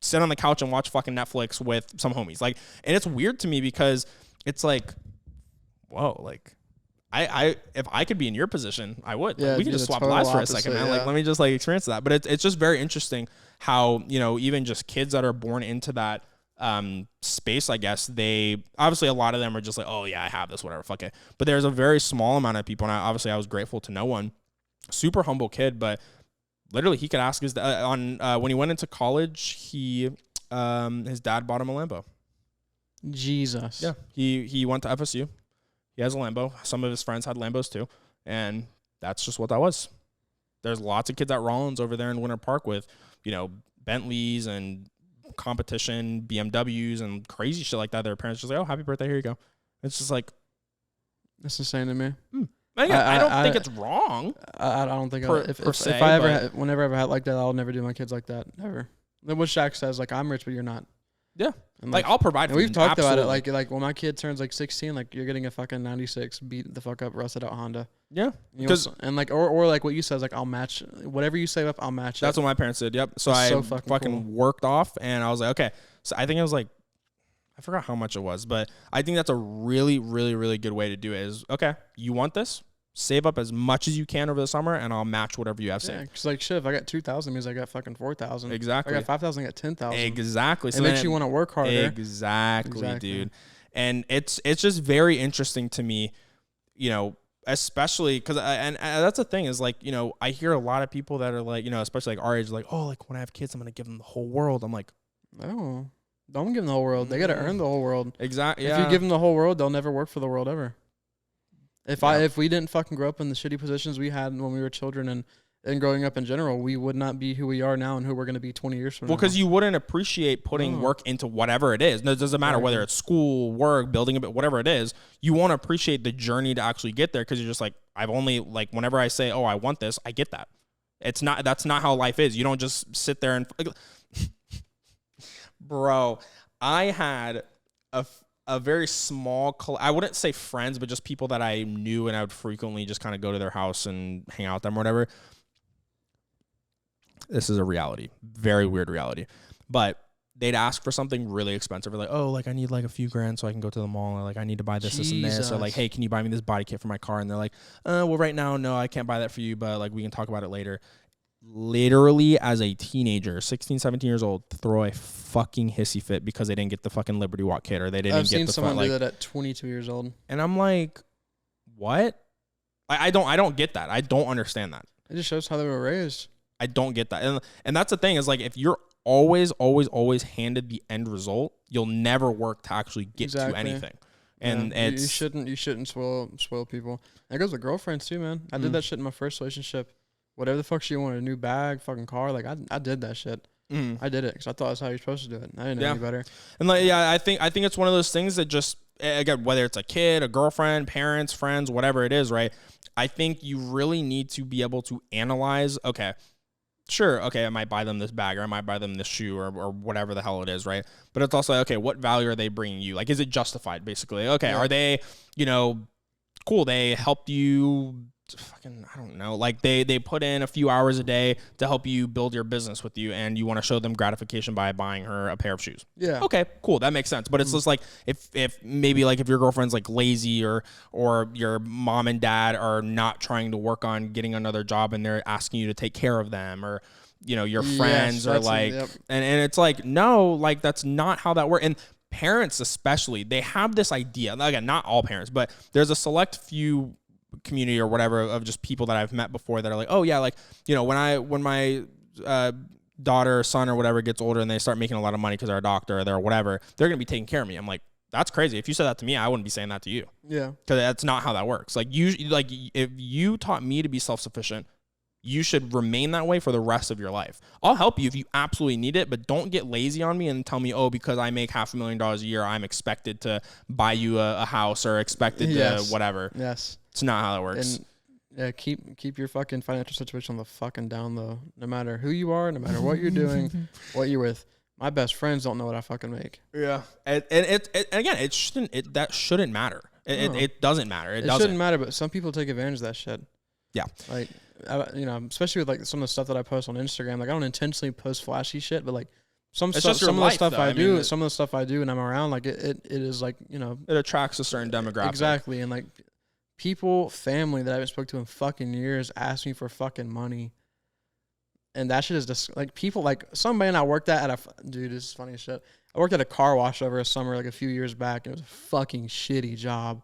sit on the couch and watch fucking Netflix with some homies. Like, and it's weird to me because it's like, whoa, like if I could be in your position, I would. Yeah, like, we can just swap lives for a second, man. Yeah. Like, let me just like experience that. But it's just very interesting how, you know, even just kids that are born into that space, I guess, they obviously, a lot of them are just like, oh yeah, I have this, whatever, fuck it. But there's a very small amount of people, and I was grateful to know one. Super humble kid, but literally he could ask his when he went into college, his dad bought him a Lambo. Jesus. Yeah. He went to FSU. He has a Lambo. Some of his friends had Lambos too. And that's just what that was. There's lots of kids at Rollins over there in Winter Park with, you know, Bentleys and competition, BMWs and crazy shit like that. Their parents just like, oh, happy birthday, here you go. It's just like, that's insane to me. I don't think it's wrong. I don't think whenever I ever had like that, I'll never do my kids like that. Never. What Shaq says, like, I'm rich, but you're not. Yeah. And Like, I'll provide for we've you. talked about it. Absolutely. Like when my kid turns like 16, like you're getting a fucking 96 beat the fuck up, rusted out Honda. Yeah. Because and like or like what you said is like I'll match whatever you save up, I'll match That's it. what my parents did. Yep. So That's I so fucking cool. worked off, and I was like, okay. So I think it was like, I forgot how much it was, but I think that's a really, really, really good way to do it. Is okay. You want this? Save up as much as you can over the summer, and I'll match whatever you have saved. Yeah, because like shit, if I got 2,000, means I got fucking 4,000. Exactly. If I got 5,000, I got 10,000. Exactly. So it makes you want to work harder. Exactly, dude. And it's just very interesting to me, you know, especially because and that's the thing is like, you know, I hear a lot of people that are like, you know, especially like our age, like, oh, like when I have kids, I'm gonna give them the whole world. I'm like, no, don't give them the whole world. They got to earn the whole world. Exactly. If you give them the whole world, they'll never work for the world ever. If we didn't fucking grow up in the shitty positions we had when we were children and growing up in general, we would not be who we are now and who we're going to be 20 years from now. Well, because you wouldn't appreciate putting work into whatever it is. No, it doesn't matter whether it's school, work, building a bit, whatever it is. You won't appreciate the journey to actually get there because you're just like, I've only, like, whenever I say, oh, I want this, I get that. That's not how life is. You don't just sit there and, bro, I had a very small, I wouldn't say friends, but just people that I knew and I would frequently just kind of go to their house and hang out with them or whatever. This is a reality, very weird reality, but they'd ask for something really expensive. Or like, oh, like I need like a few grand so I can go to the mall, or like I need to buy this, this, and this. Or like, hey, can you buy me this body kit for my car? And they're like, well, right now, no, I can't buy that for you, but like we can talk about it later. Literally as a teenager, 16, 17 years old, throw a fucking hissy fit because they didn't get the fucking Liberty Walk kit or they didn't I've get seen the someone like, do that at 22 years old. And I'm like, what? I don't get that. I don't understand that. It just shows how they were raised. I don't get that. And that's the thing is like, if you're always handed the end result, you'll never work to actually get to anything. And you shouldn't spoil people. That goes with girlfriends too, man. I did that shit in my first relationship. Whatever the fuck she wanted, a new bag, fucking car, like I did that shit. I did it because I thought that's how you're supposed to do it. I didn't know any better. And like, yeah, I think it's one of those things that just, again, whether it's a kid, a girlfriend, parents, friends, whatever it is, right? I think you really need to be able to analyze, okay, sure, okay, I might buy them this bag or I might buy them this shoe or whatever the hell it is, right? But it's also, okay, what value are they bringing you? Like, is it justified, basically? Okay, are they, you know, cool, they helped you fucking, I don't know, like they put in a few hours a day to help you build your business with you and you want to show them gratification by buying her a pair of shoes. Yeah. Okay, cool. That makes sense. But it's just like if maybe like if your girlfriend's like lazy or your mom and dad are not trying to work on getting another job and they're asking you to take care of them or, you know, your friends are like, and it's like, no, like that's not how that works. And parents especially, they have this idea, again, not all parents, but there's a select few community or whatever of just people that I've met before that are like, oh yeah, like, you know, when my daughter or son or whatever gets older and they start making a lot of money because they're a doctor or they're whatever, they're gonna be taking care of me. I'm like, that's crazy. If you said that to me, I wouldn't be saying that to you. Yeah, because that's not how that works. Like if you taught me to be self-sufficient, you should remain that way for the rest of your life. I'll help you if you absolutely need it, but don't get lazy on me and tell me, oh, because I make $500,000 a year, I'm expected to buy you a house or expected to whatever. Yes. It's not how that works. And yeah, keep your fucking financial situation on the fucking down low. No matter who you are, no matter what you're doing, what you're with. My best friends don't know what I fucking make. Yeah, and again, that shouldn't matter. It doesn't matter. It shouldn't matter, but some people take advantage of that shit. Yeah, like you know, especially with like some of the stuff that I post on Instagram. Like I don't intentionally post flashy shit, but like some of the stuff I do, some of the stuff I do, and I'm around, like it is like, you know, it attracts a certain demographic. Exactly, and like people, family that I haven't spoke to in fucking years ask me for fucking money. And that shit is just like people, like somebody I worked at dude, this is funny as shit. I worked at a car wash over a summer, like a few years back, and it was a fucking shitty job.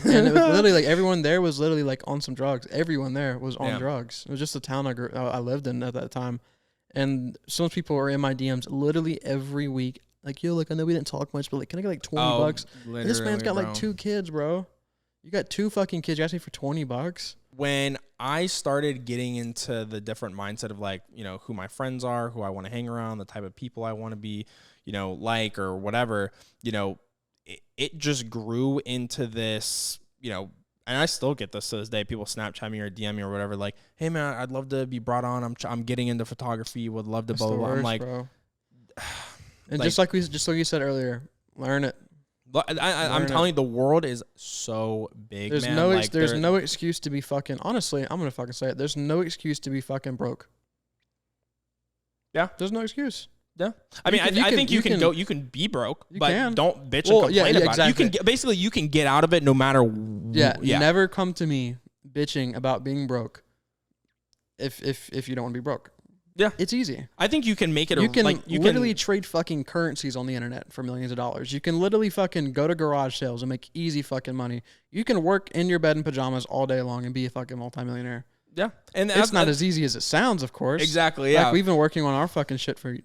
And it was literally like everyone there was literally like on some drugs. Everyone there was on drugs. It was just the town I lived in at that time. And some people are in my DMs literally every week. Like, yo, like I know we didn't talk much, but like, can I get like $20? And this man's got like 2 kids, bro. You got 2 fucking kids. You asked me for $20? When I started getting into the different mindset of like, you know, who my friends are, who I want to hang around, the type of people I want to be, you know, like or whatever, you know, it just grew into this, you know, and I still get this to this day. People Snapchat me or DM me or whatever, like, hey man, I'd love to be brought on. I'm getting into photography. Would love to blah blah. I'm like, bro. And just like you said earlier, learn it. I'm telling you, the world is so big, There's man. there's no excuse to be fucking, honestly, I'm going to fucking say it. There's no excuse to be fucking broke. Yeah. There's no excuse. Yeah. I mean, I think you can be broke, but don't bitch and complain about it. You can basically you can get out of it no matter. Never come to me bitching about being broke if you don't want to be broke. Yeah. It's easy. I think you can make it. You can literally trade fucking currencies on the internet for millions of dollars. You can literally fucking go to garage sales and make easy fucking money. You can work in your bed in pajamas all day long and be a fucking multimillionaire. Yeah. And it's not as easy as it sounds, of course. Exactly. Yeah. Like, we've been working on our fucking shit for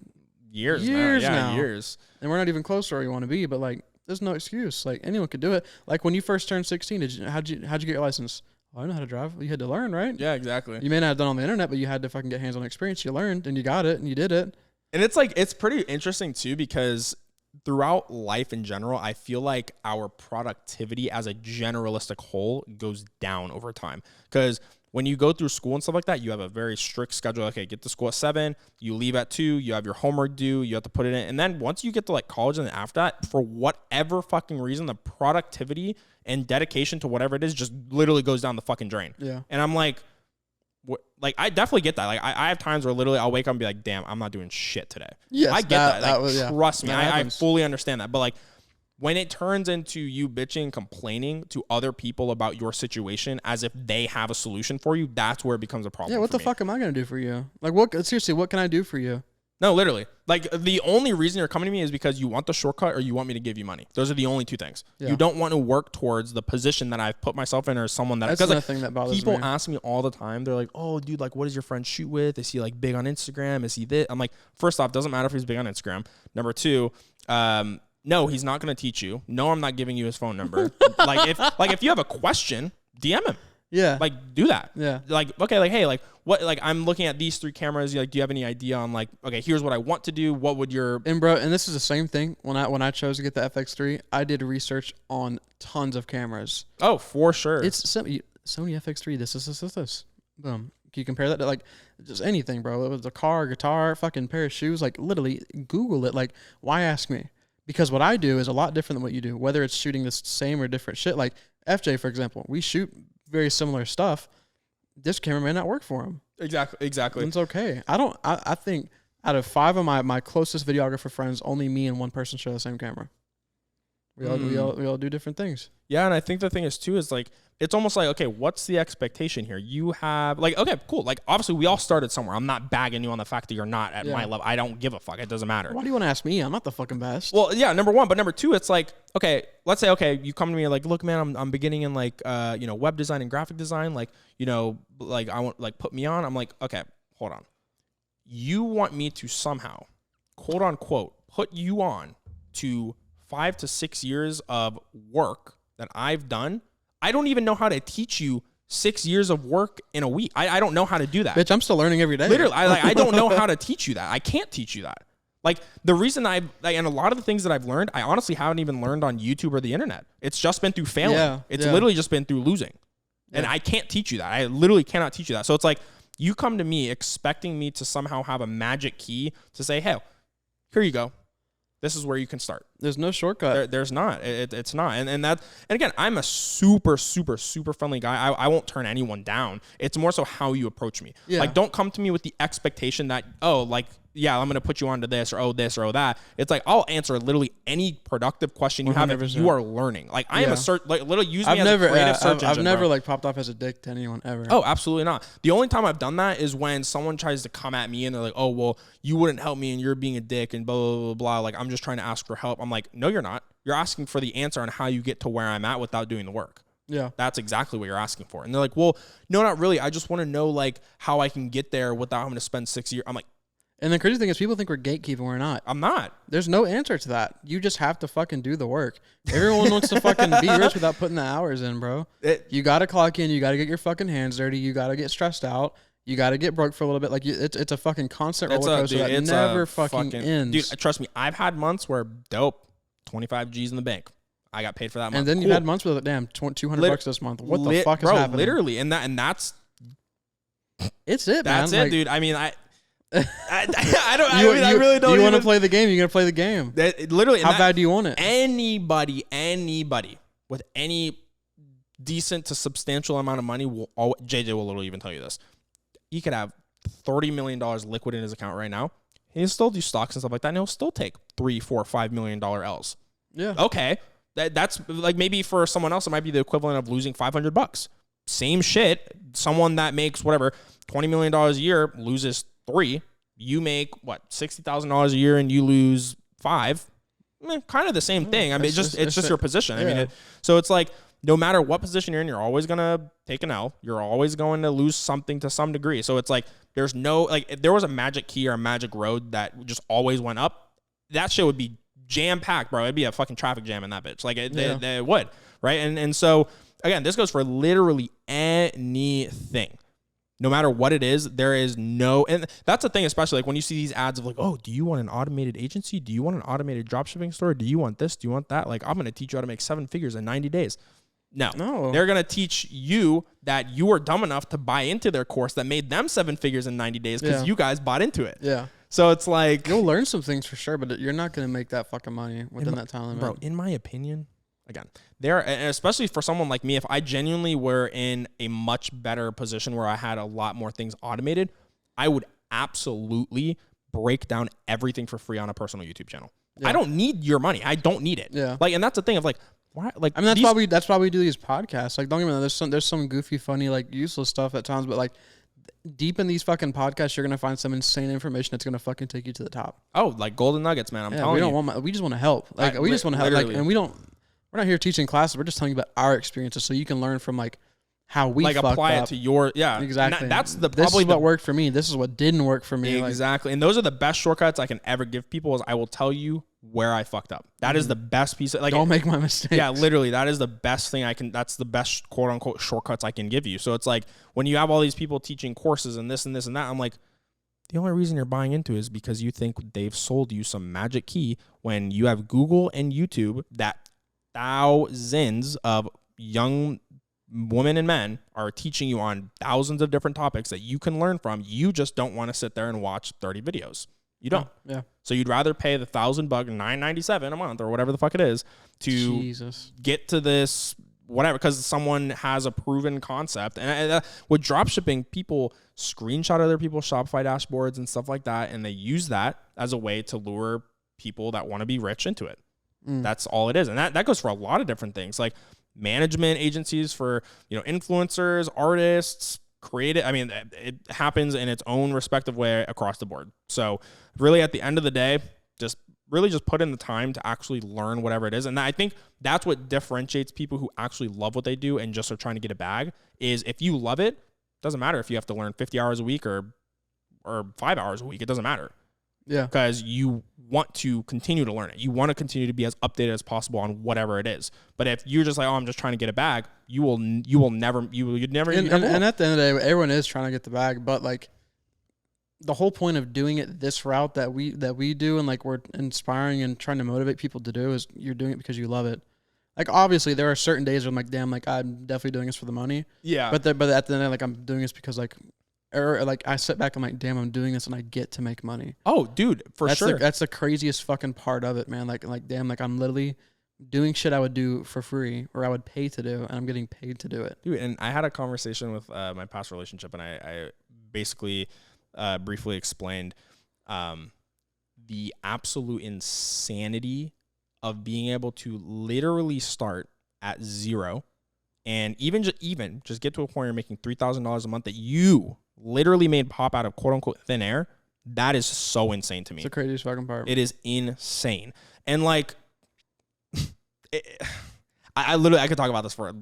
years now. Years. And we're not even close to where we want to be, but like, there's no excuse. Like, anyone could do it. Like, when you first turned 16, how'd you get your license? I don't know how to drive. You had to learn, right? Yeah, exactly. You may not have done it on the internet, but you had to fucking get hands-on experience. You learned and you got it and you did it. And it's like, it's pretty interesting too, because throughout life in general, I feel like our productivity as a generalistic whole goes down over time. Because when you go through school and stuff like that, you have a very strict schedule. Okay, get to school at 7, you leave at 2, you have your homework due, you have to put it in. And then once you get to like college and then after that, for whatever fucking reason, the productivity and dedication to whatever it is just literally goes down the fucking drain. Yeah. And I'm like, like, I definitely get that. Like, I have times where literally I'll wake up and be like, damn, I'm not doing shit today. Yes, I get that. Like, trust me, I fully understand that. But like, when it turns into you bitching, complaining to other people about your situation as if they have a solution for you, that's where it becomes a problem. Yeah, what the fuck am I going to do for you? Like, seriously, what can I do for you? No, literally. Like, the only reason you're coming to me is because you want the shortcut or you want me to give you money. Those are the only two things. Yeah. You don't want to work towards the position that I've put myself in or someone that... That's another thing that bothers people me. People ask me all the time. They're like, oh, dude, like, what does your friend shoot with? Is he, like, big on Instagram? Is he this? I'm like, first off, doesn't matter if he's big on Instagram. Number two, no, he's not going to teach you. No, I'm not giving you his phone number. if you have a question, DM him. Yeah. Like, do that. Yeah. Like, okay, like, hey, like, what, like, I'm looking at these 3 cameras. Like, do you have any idea on, like, okay, here's what I want to do. What would your... And bro, and this is the same thing. When I chose to get the FX3, I did research on tons of cameras. Oh, for sure. It's Sony FX3, this. Boom. Can you compare that to, like, just anything, bro? It was a car, guitar, fucking pair of shoes. Like, literally, Google it. Like, why ask me? Because what I do is a lot different than what you do, whether it's shooting the same or different shit. Like, FJ, for example, we shoot very similar stuff. This camera may not work for him. Exactly. And it's okay. I think out of 5 of my closest videographer friends, only me and one person share the same camera. We all do different things. Yeah, and I think the thing is too is like, it's almost like, okay, what's the expectation here? You have like, okay, cool. Like, obviously we all started somewhere. I'm not bagging you on the fact that you're not at my level. I don't give a fuck. It doesn't matter. Why do you want to ask me? I'm not the fucking best. Well, yeah, number one, but number two, it's like, okay, let's say, okay, you come to me like, look, man, I'm beginning in like, web design and graphic design. Like, like I want, like, put me on. I'm like, okay, hold on. You want me to somehow, quote unquote, put you on to 5 to 6 years of work that I've done. I don't even know how to teach you 6 years of work in a week. I don't know how to do that. Bitch, I'm still learning every day. Literally, I don't know how to teach you that. I can't teach you that. Like, the reason and a lot of the things that I've learned, I honestly haven't even learned on YouTube or the internet. It's just been through failing. Yeah, it's literally just been through losing. Yeah. And I can't teach you that. I literally cannot teach you that. So it's like, you come to me expecting me to somehow have a magic key to say, hey, here you go. This is where you can start. There's no shortcut. There's not. It's not. And again, I'm a super, super, super friendly guy. I won't turn anyone down. It's more so how you approach me. Yeah. Like, don't come to me with the expectation that, oh, like, yeah, I'm going to put you onto this or this or that. It's like, I'll answer literally any productive question you 100%. Have if you are learning. Like, I am a search, like, literally use me as a creative search engine. I've never like popped off as a dick to anyone ever. Oh, absolutely not. The only time I've done that is when someone tries to come at me and they're like, oh, well, you wouldn't help me and you're being a dick and blah, blah, blah, blah. Like, I'm just trying to ask for help. I'm like, no, you're not. You're asking for the answer on how you get to where I'm at without doing the work. Yeah. That's exactly what you're asking for. And they're like, well, no, not really. I just want to know, like, how I can get there without having to spend 6 years. I'm like, and the crazy thing is people think we're gatekeeping. We're not. I'm not. There's no answer to that. You just have to fucking do the work. Everyone wants to fucking be rich without putting the hours in, bro. You got to clock in. You got to get your fucking hands dirty. You got to get stressed out. You got to get broke for a little bit. Like, it's a fucking constant roller coaster that never fucking ends. Dude, trust me. I've had months where, dope, 25 G's in the bank. I got paid for that month. And then you've had months with, damn, $200 this month. What the fuck is happening? Literally. And that's... It's it, man. That's it, dude. I mean, I don't. I really don't. You want to play the game? You're gonna play the game. Literally, how bad do you want it? Anybody with any decent to substantial amount of money JJ will literally even tell you this. He could have $30 million liquid in his account right now. He'll still do stocks and stuff like that, and he'll still take $3, $4, $5 million L's. Yeah. Okay. That's like maybe for someone else, it might be the equivalent of losing $500. Same shit. Someone that makes whatever $20 million a year loses 3. You make what $60,000 a year and you lose 5. Kind of the same thing. I mean, it's just your position. Yeah. I mean, so it's like no matter what position you're in, you're always gonna take an L. You're always going to lose something to some degree. So it's like there's no like if there was a magic key or a magic road that just always went up, that shit would be jam packed, bro. It'd be a fucking traffic jam in that bitch. Like it would, right? And so again, this goes for literally anything. No matter what it is, there is no, and that's the thing, especially like when you see these ads of like, oh, do you want an automated agency? Do you want an automated dropshipping store? Do you want this? Do you want that? Like, I'm going to teach you how to make 7 figures in 90 days. No. They're going to teach you that you were dumb enough to buy into their course that made them 7 figures in 90 days because you guys bought into it. Yeah. So it's like, you'll learn some things for sure, but you're not going to make that fucking money within that time limit. Bro, in my opinion, again, and especially for someone like me, if I genuinely were in a much better position where I had a lot more things automated, I would absolutely break down everything for free on a personal YouTube channel. Yeah. I don't need your money. I don't need it. Yeah. Like, and that's the thing of like, why? Like, I mean, that's why we do these podcasts. Like, don't get me wrong, there's some goofy, funny, like useless stuff at times, but like deep in these fucking podcasts, you're gonna find some insane information that's gonna fucking take you to the top. Oh, like golden nuggets, man. I'm telling you. We just want to help. Like, we just want to help. Like, and we're not here teaching classes. We're just telling you about our experiences so you can learn from like how we like apply it to your exactly. That's this is what worked for me. This is what didn't work for me. Exactly. And those are the best shortcuts I can ever give people. Is I will tell you where I fucked up. That is the best piece. Like, don't make my mistakes. Yeah, literally, that is the best thing I can. That's the best quote unquote shortcuts I can give you. So it's like when you have all these people teaching courses and this and this and that, I'm like, the only reason you're buying into it is because you think they've sold you some magic key when you have Google and YouTube that thousands of young women and men are teaching you on thousands of different topics that you can learn from. You just don't want to sit there and watch 30 videos. You don't. Yeah. So you'd rather pay the $1,000, $997 a month or whatever the fuck it is to get to this whatever, because someone has a proven concept. And with dropshipping, people screenshot other people's Shopify dashboards and stuff like that, and they use that as a way to lure people that want to be rich into it. That's all it is. And that goes for a lot of different things, like management agencies for, influencers, artists, creative. I mean, it happens in its own respective way across the board. So really at the end of the day, just put in the time to actually learn whatever it is. And I think that's what differentiates people who actually love what they do and just are trying to get a bag is if you love it, doesn't matter if you have to learn 50 hours a week or 5 hours a week. It doesn't matter. Yeah. Because you want to continue to learn it. You want to continue to be as updated as possible on whatever it is. But if you're just like, oh, I'm just trying to get a bag, you'd never. And at the end of the day, everyone is trying to get the bag, but like the whole point of doing it this route that we do and like we're inspiring and trying to motivate people to do is you're doing it because you love it. Like obviously there are certain days where I'm like, damn, like I'm definitely doing this for the money. Yeah. But at the end of the day, like I'm doing this because like I sit back, I'm like, damn, I'm doing this and I get to make money. Oh, dude, for sure. That's the craziest fucking part of it, man. Like damn, like I'm literally doing shit I would do for free or I would pay to do, and I'm getting paid to do it. Dude, and I had a conversation with my past relationship, and I basically briefly explained the absolute insanity of being able to literally start at zero and even just get to a point where you're making $3,000 a month that you literally made pop out of quote unquote thin air. That is so insane to me. It's the craziest fucking part. It is insane. And like, I could talk about this for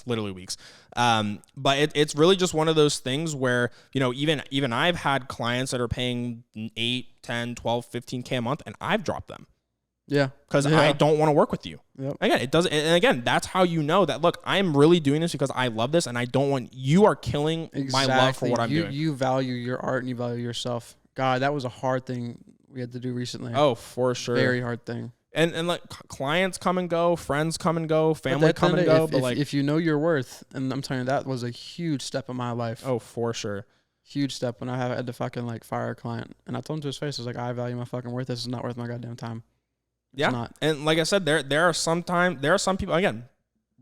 literally weeks. But it's really just one of those things where, even I've had clients that are paying 8, 10, 12, 15K a month and I've dropped them. Yeah. Because I don't want to work with you. Yep. Again, it doesn't. And again, that's how you know that, look, I'm really doing this because I love this and I don't want, you are killing my love for what I'm doing. You value your art and you value yourself. God, that was a hard thing we had to do recently. Oh, for sure. Very hard thing. And like clients come and go, friends come and go, family come and go. But if you know your worth, and I'm telling you, that was a huge step in my life. Oh, for sure. huge step when I had to fucking like fire a client, and I told him to his face, I was like, I value my fucking worth. This is not worth my goddamn time. Yeah. Not. And like I said, there are some people, again,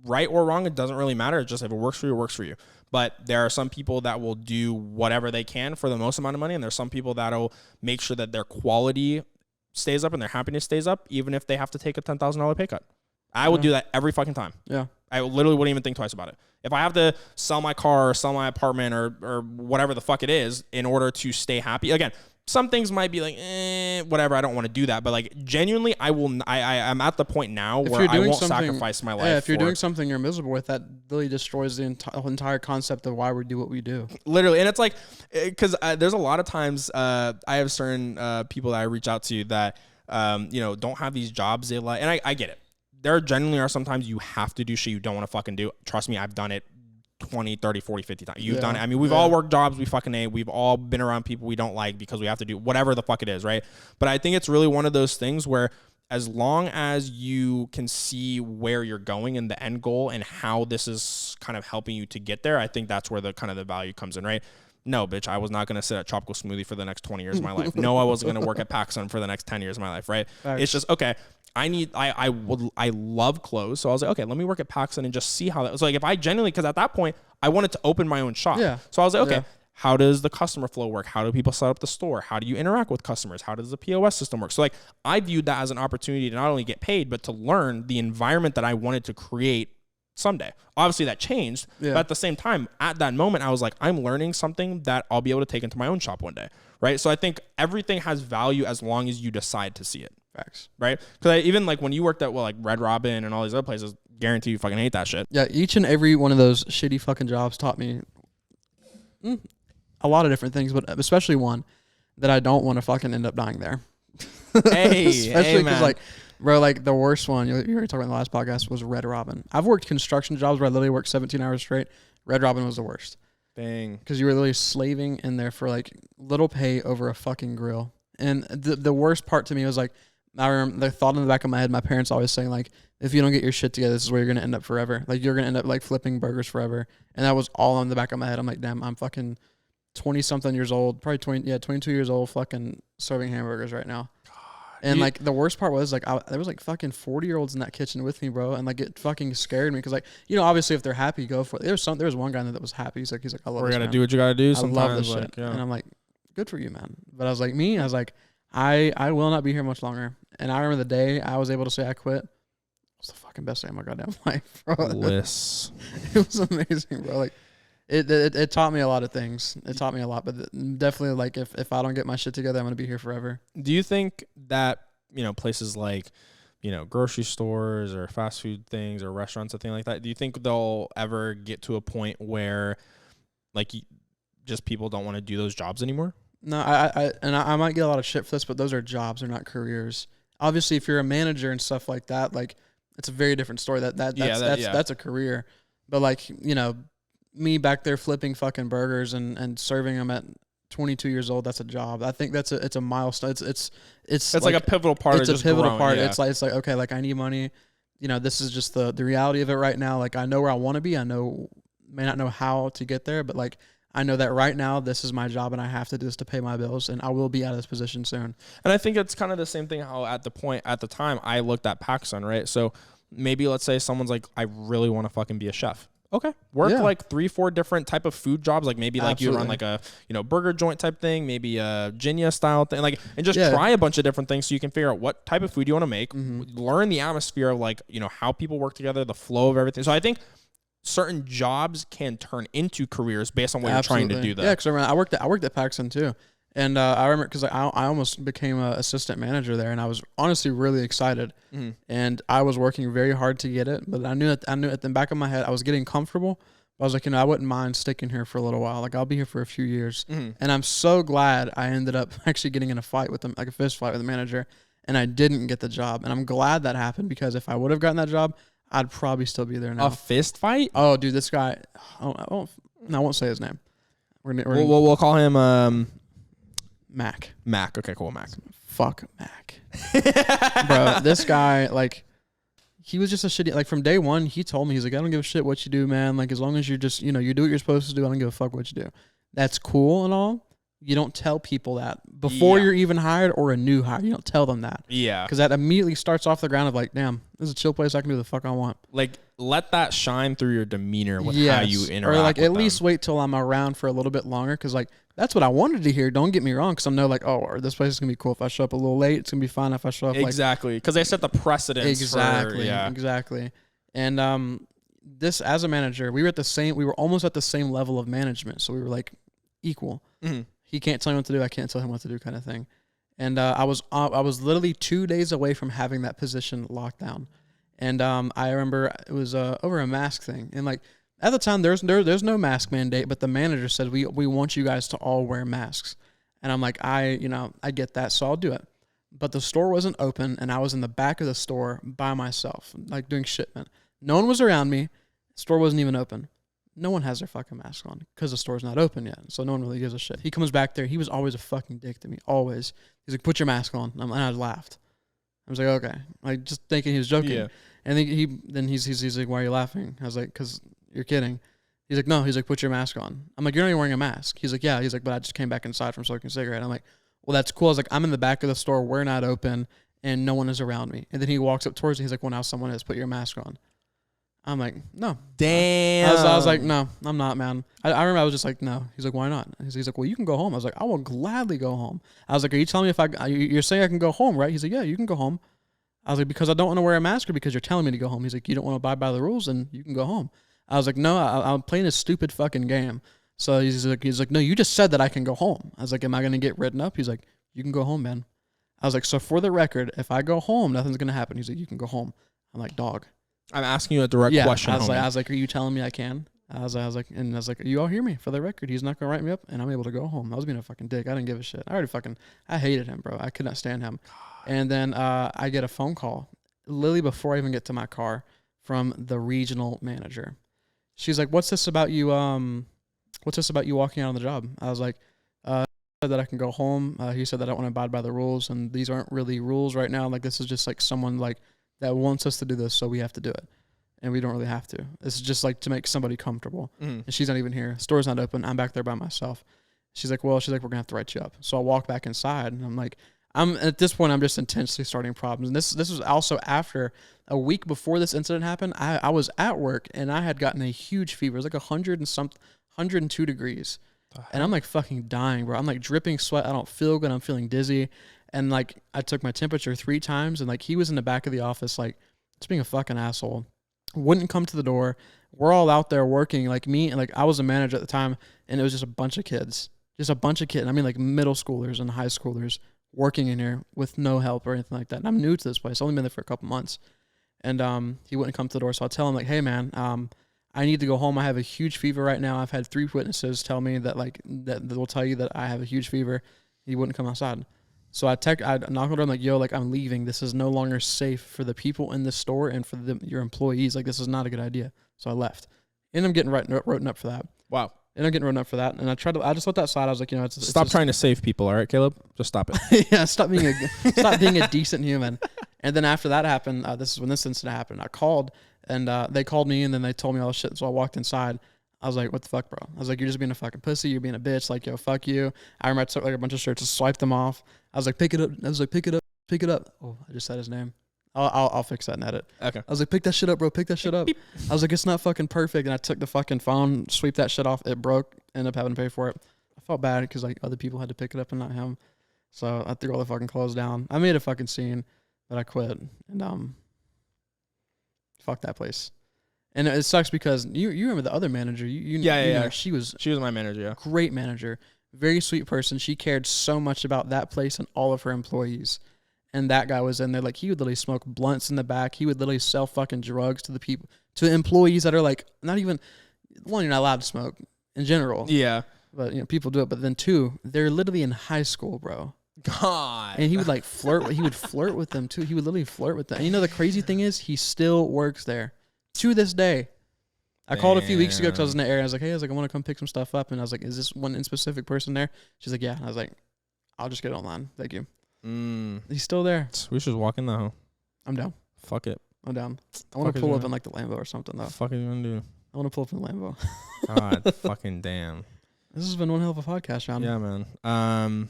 right or wrong, it doesn't really matter. It's just if it works for you, it works for you. But there are some people that will do whatever they can for the most amount of money, and there's some people that'll make sure that their quality stays up and their happiness stays up, even if they have to take a $10,000 pay cut. I would do that every fucking time. Yeah. I literally wouldn't even think twice about it. If I have to sell my car or sell my apartment or whatever the fuck it is in order to stay happy, again, some things might be like, whatever, I don't want to do that. But like genuinely, I'm at the point now where I won't sacrifice my life. Yeah, if you're doing something you're miserable with, that really destroys the entire concept of why we do what we do. Literally. And it's like, because there's a lot of times I have certain people that I reach out to that, don't have these jobs they like. And I get it. There generally are sometimes you have to do shit you don't want to fucking do. Trust me, I've done it 20, 30, 40, 50 times. You've done it. I mean, we've all worked jobs we fucking hate. We've all been around people we don't like because we have to do whatever the fuck it is, right? But I think it's really one of those things where as long as you can see where you're going and the end goal and how this is kind of helping you to get there, I think that's where the kind of the value comes in, right? No, bitch, I was not going to sit at Tropical Smoothie for the next 20 years of my life. No, I wasn't going to work at PacSun for the next 10 years of my life, right? It's just, okay, I love clothes. So I was like, okay, let me work at PacSun and just see how that was. Like if I genuinely, because at that point, I wanted to open my own shop. Yeah. So I was like, okay, how does the customer flow work? How do people set up the store? How do you interact with customers? How does the POS system work? So like I viewed that as an opportunity to not only get paid, but to learn the environment that I wanted to create someday. Obviously that changed, but at the same time, at that moment, I was like, I'm learning something that I'll be able to take into my own shop one day, right? So I think everything has value as long as you decide to see it. Facts. Right? Because even like when you worked at like Red Robin and all these other places, guarantee you fucking hate that shit. Yeah, each and every one of those shitty fucking jobs taught me a lot of different things, but especially one that I don't want to fucking end up dying there. Especially because like, bro, like the worst one you were talking about in the last podcast was Red Robin. I've worked construction jobs where I literally worked 17 hours straight. Red Robin was the worst. Dang. Because you were literally slaving in there for like little pay over a fucking grill. And the worst part to me was like, I remember the thought in the back of my head, my parents always saying like, if you don't get your shit together, this is where you're going to end up forever. Like you're going to end up like flipping burgers forever. And that was all on the back of my head. I'm like, damn, I'm fucking 20 something years old, probably 22 years old, fucking serving hamburgers right now. And like the worst part was like there was like fucking 40-year-olds in that kitchen with me, bro, and like it fucking scared me because like obviously if they're happy, go for it. There was one guy that was happy. He's like I love. We're this, gonna man. do what you gotta do. Sometimes, I love this like, shit, and I'm like, good for you, man. But I was like, I will not be here much longer. And I remember the day I was able to say I quit. It was the fucking best day of my goddamn life, bro. Bliss. It was amazing, bro. Like it taught me a lot of things. It taught me a lot, but definitely like if I don't get my shit together, I'm gonna be here forever. Do you think that places like, grocery stores or fast food things or restaurants or thing like that, do you think they'll ever get to a point where like just people don't want to do those jobs anymore? No, I might get a lot of shit for this, but those are jobs, they're not careers. Obviously, if you're a manager and stuff like that, like it's a very different story. That's a career. But like, me back there flipping fucking burgers and serving them at 22 years old, that's a job. I think it's a milestone. It's like a pivotal part. It's a pivotal part. Yeah. It's like okay, like I need money. This is just the reality of it right now. Like I know where I want to be. I may not know how to get there, but like I know that right now this is my job and I have to do this to pay my bills, and I will be out of this position soon. And I think it's kind of the same thing how at the time I looked at PacSun, right? So maybe let's say someone's like, I really want to fucking be a chef. Okay. Work like 3-4 different type of food jobs. Like maybe like you run like a, burger joint type thing, maybe a Ginya style thing, like, and just try a bunch of different things so you can figure out what type of food you want to make, learn the atmosphere of like, how people work together, the flow of everything. So I think certain jobs can turn into careers based on what you're trying to do. Yeah. Cause I worked at PacSun too. And I remember because I almost became an assistant manager there, and I was honestly really excited. And I was working very hard to get it, but I knew at the back of my head I was getting comfortable. I was like, I wouldn't mind sticking here for a little while. Like I'll be here for a few years. And I'm so glad I ended up actually getting in a fight with them, like a fist fight with the manager, and I didn't get the job. And I'm glad that happened because if I would have gotten that job, I'd probably still be there now. A fist fight? Oh, dude, this guy. I won't say his name. We'll call him. Mac. Okay, cool. Mac. Fuck Mac. Bro, this guy, like, he was just a shitty, like, from day one, he told me, he's like, I don't give a shit what you do, man. Like, as long as you're just, you do what you're supposed to do, I don't give a fuck what you do. that's cool and all. You don't tell people that before you're even hired or a new hire. You don't tell them that. Yeah. Because that immediately starts off the ground of like, damn, this is a chill place. I can do the fuck I want. Like, let that shine through your demeanor with how you interact. Or like with at least them. wait till I'm around for a little bit longer. Because like that's what I wanted to hear. Don't get me wrong. Because I know like, oh, this place is gonna be cool if I show up a little late. It's gonna be fine if I show up exactly. Because they set the precedence. Exactly. And this as a manager, we were almost at the same level of management. So we were like equal. Mm-hmm. He can't tell me what to do. I can't tell him what to do, kind of thing. And I was literally 2 days away from having that position locked down. And I remember it was over a mask thing. And like at the time, there's no mask mandate, but the manager said we want you guys to all wear masks. And I'm like, I get that, so I'll do it. But the store wasn't open, and I was in the back of the store by myself, like doing shipment. No one was around me. The store wasn't even open. No one has their fucking mask on because the store's not open yet. So no one really gives a shit. He comes back there. He was always a fucking dick to me. Always. He's like, put your mask on. And I laughed. I was like, okay. Like, just thinking he was joking. Yeah. And then he's like, why are you laughing? I was like, because you're kidding. He's like, no. He's like, put your mask on. I'm like, you're not even wearing a mask. He's like, yeah. He's like, but I just came back inside from smoking a cigarette. I'm like, well, that's cool. I was like, I'm in the back of the store. We're not open. And no one is around me. And then he walks up towards me. He's like, well, now someone is. Put your mask on. I'm like, no. Damn. I was like, no, I'm not, man. I remember I was just like, no. He's like, why not? He's like, well, you can go home. I was like, I will gladly go home. I was like, are you telling me you're saying I can go home, right? He's like, yeah, you can go home. I was like, because I don't want to wear a mask or because you're telling me to go home? He's like, you don't want to abide by the rules and you can go home. I was like, no, I'm playing a stupid fucking game. So he's like, no, you just said that I can go home. I was like, am I going to get written up? He's like, you can go home, man. I was like, so for the record, if I go home, nothing's going to happen. He's like, you can go home. I'm like, dog. I'm asking you a direct question. I was like, are you telling me I can? I was like, you all hear me? For the record, he's not gonna write me up, and I'm able to go home. I was being a fucking dick. I didn't give a shit. I hated him, bro. I could not stand him. And then I get a phone call, literally before I even get to my car, from the regional manager. She's like, "What's this about you? What's this about you walking out on the job?" I was like, "That I can go home." He said that I don't want to abide by the rules, and these aren't really rules right now. Like this is just like someone like that wants us to do this, so we have to do it. And we don't really have to. This is just like to make somebody comfortable. Mm-hmm. And she's not even here. Store's not open. I'm back there by myself. She's like, we're going to have to write you up. So I walk back inside and I'm like, at this point, I'm just intensely starting problems. And this was also after a week before this incident happened. I was at work and I had gotten a huge fever. It was like 102 degrees. And I'm like fucking dying, bro. I'm like dripping sweat. I don't feel good. I'm feeling dizzy. And like I took my temperature 3 times and like he was in the back of the office, like just being a fucking asshole. Wouldn't come to the door. We're all out there working, like me, and like I was a manager at the time, and it was just a bunch of kids. I mean, like middle schoolers and high schoolers working in here with no help or anything like that. And I'm new to this place. I've only been there for a couple months. And he wouldn't come to the door, so I tell him like, hey man, I need to go home. I have a huge fever right now. I've had 3 witnesses tell me that that will tell you that I have a huge fever. He wouldn't come outside. So I knock on the door. I'm like, yo, like I'm leaving. This is no longer safe for the people in the store and for your employees. Like this is not a good idea. So I left. And I'm getting written up for that. Wow. And I'm getting written up for that. And I just let that slide. I was like, you know, stop trying to save people. All right, Caleb, just stop it. Yeah, stop being a decent human. And then after that happened, this is when this incident happened. I called and they called me and then they told me all this shit. So I walked inside. I was like, what the fuck, bro? I was like, you're just being a fucking pussy. You're being a bitch. Like, yo, fuck you. I remember I took like a bunch of shirts and swiped them off. I was like, pick it up. I was like, pick it up. Pick it up. Oh, I just said his name. I'll fix that and edit. Okay. I was like, pick that shit up, bro. Pick that shit up. I was like, it's not fucking perfect. And I took the fucking phone, sweep that shit off. It broke. Ended up having to pay for it. I felt bad because like other people had to pick it up and not him. So I threw all the fucking clothes down. I made a fucking scene, but I quit. And fuck that place. And it sucks because you remember the other manager. You know, she was my manager, yeah. Great manager. Very sweet person. She cared so much about that place and all of her employees. And that guy was in there. Like, he would literally smoke blunts in the back. He would literally sell fucking drugs to the people, to employees that are like, not even, one, you're not allowed to smoke in general. Yeah. But, you know, people do it. But then 2, they're literally in high school, bro. God. And he would like flirt. He would flirt with them too. He would literally flirt with them. And you know, the crazy thing is, he still works there to this day. I called a few weeks ago because I was in the area. I was like, hey, I want to come pick some stuff up. And I was like, is this one in specific person there? She's like, yeah. And I was like, I'll just get it online. Thank you. He's still there. We should just walk in though. I'm down. Fuck it. I'm down. I want to pull up in like the Lambo or something though. Fuck are you gonna do? I want to pull up in the Lambo. God fucking damn. This has been one hell of a podcast, Sean. Yeah, man.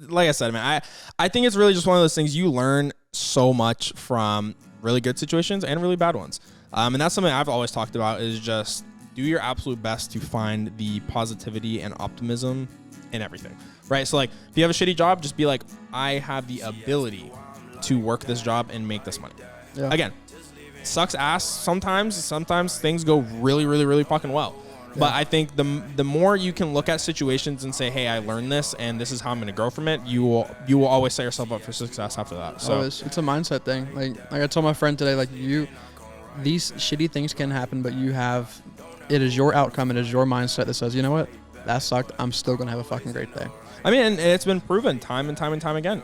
Like I said, man, I think it's really just one of those things. You learn so much from really good situations and really bad ones. And that's something I've always talked about, is just do your absolute best to find the positivity and optimism in everything, right? So like, if you have a shitty job, just be like, I have the ability to work this job and make this money. Yeah. Again, sucks ass sometimes things go really, really, really fucking well. But I think the more you can look at situations and say, hey, I learned this and this is how I'm going to grow from it, you will always set yourself up for success after that. So it's a mindset thing. Like I told my friend today, like these shitty things can happen, but it is your outcome. It is your mindset that says, you know what? That sucked. I'm still going to have a fucking great day. I mean, and it's been proven time and time and time again.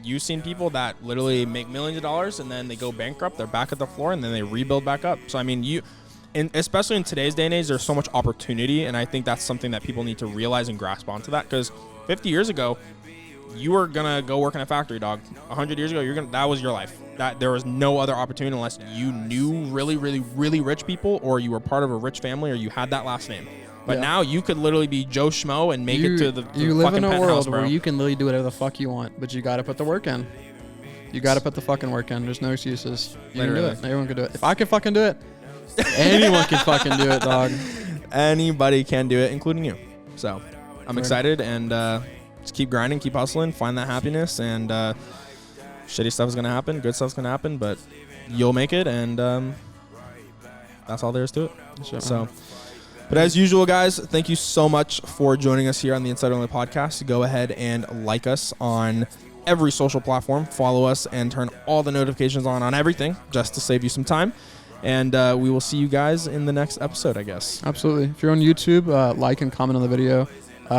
You've seen people that literally make millions of dollars and then they go bankrupt. They're back at the floor and then they rebuild back up. So, I mean, and especially in today's day and age, there's so much opportunity, and I think that's something that people need to realize and grasp onto that. Because 50 years ago, you were gonna go work in a factory, dog. 100 years ago, that was your life. That there was no other opportunity unless you knew really, really, really rich people, or you were part of a rich family, or you had that last name. But now you could literally be Joe Schmo and make it to the you live fucking in a penthouse, world bro. where you can literally do whatever the fuck you want, but you got to put the work in. You got to put the fucking work in. There's no excuses. You can do it. Everyone can do it. If I can fucking do it, anyone can fucking do it, dog. Anybody can do it, including you. So I'm excited, and just keep grinding, keep hustling, find that happiness, and shitty stuff is going to happen, good stuff's going to happen, but you'll make it, and that's all there is to it. Sure. So, but as usual, guys, thank you so much for joining us here on the Inside Only Podcast. Go ahead and like us on every social platform, follow us, and turn all the notifications on everything, just to save you some time. And we will see you guys in the next episode, I guess. Absolutely. If you're on YouTube, like and comment on the video.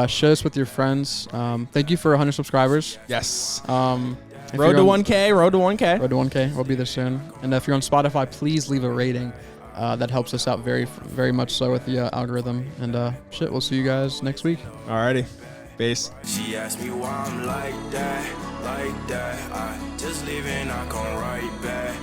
Share this with your friends. Thank you for 100 subscribers. Yes. Road to 1K. Road to 1K. Road to 1K. We'll be there soon. And if you're on Spotify, please leave a rating. That helps us out very, very much so with the algorithm. And we'll see you guys next week. Alrighty. Peace. She asked me why I'm like that. I just leave and I come right back.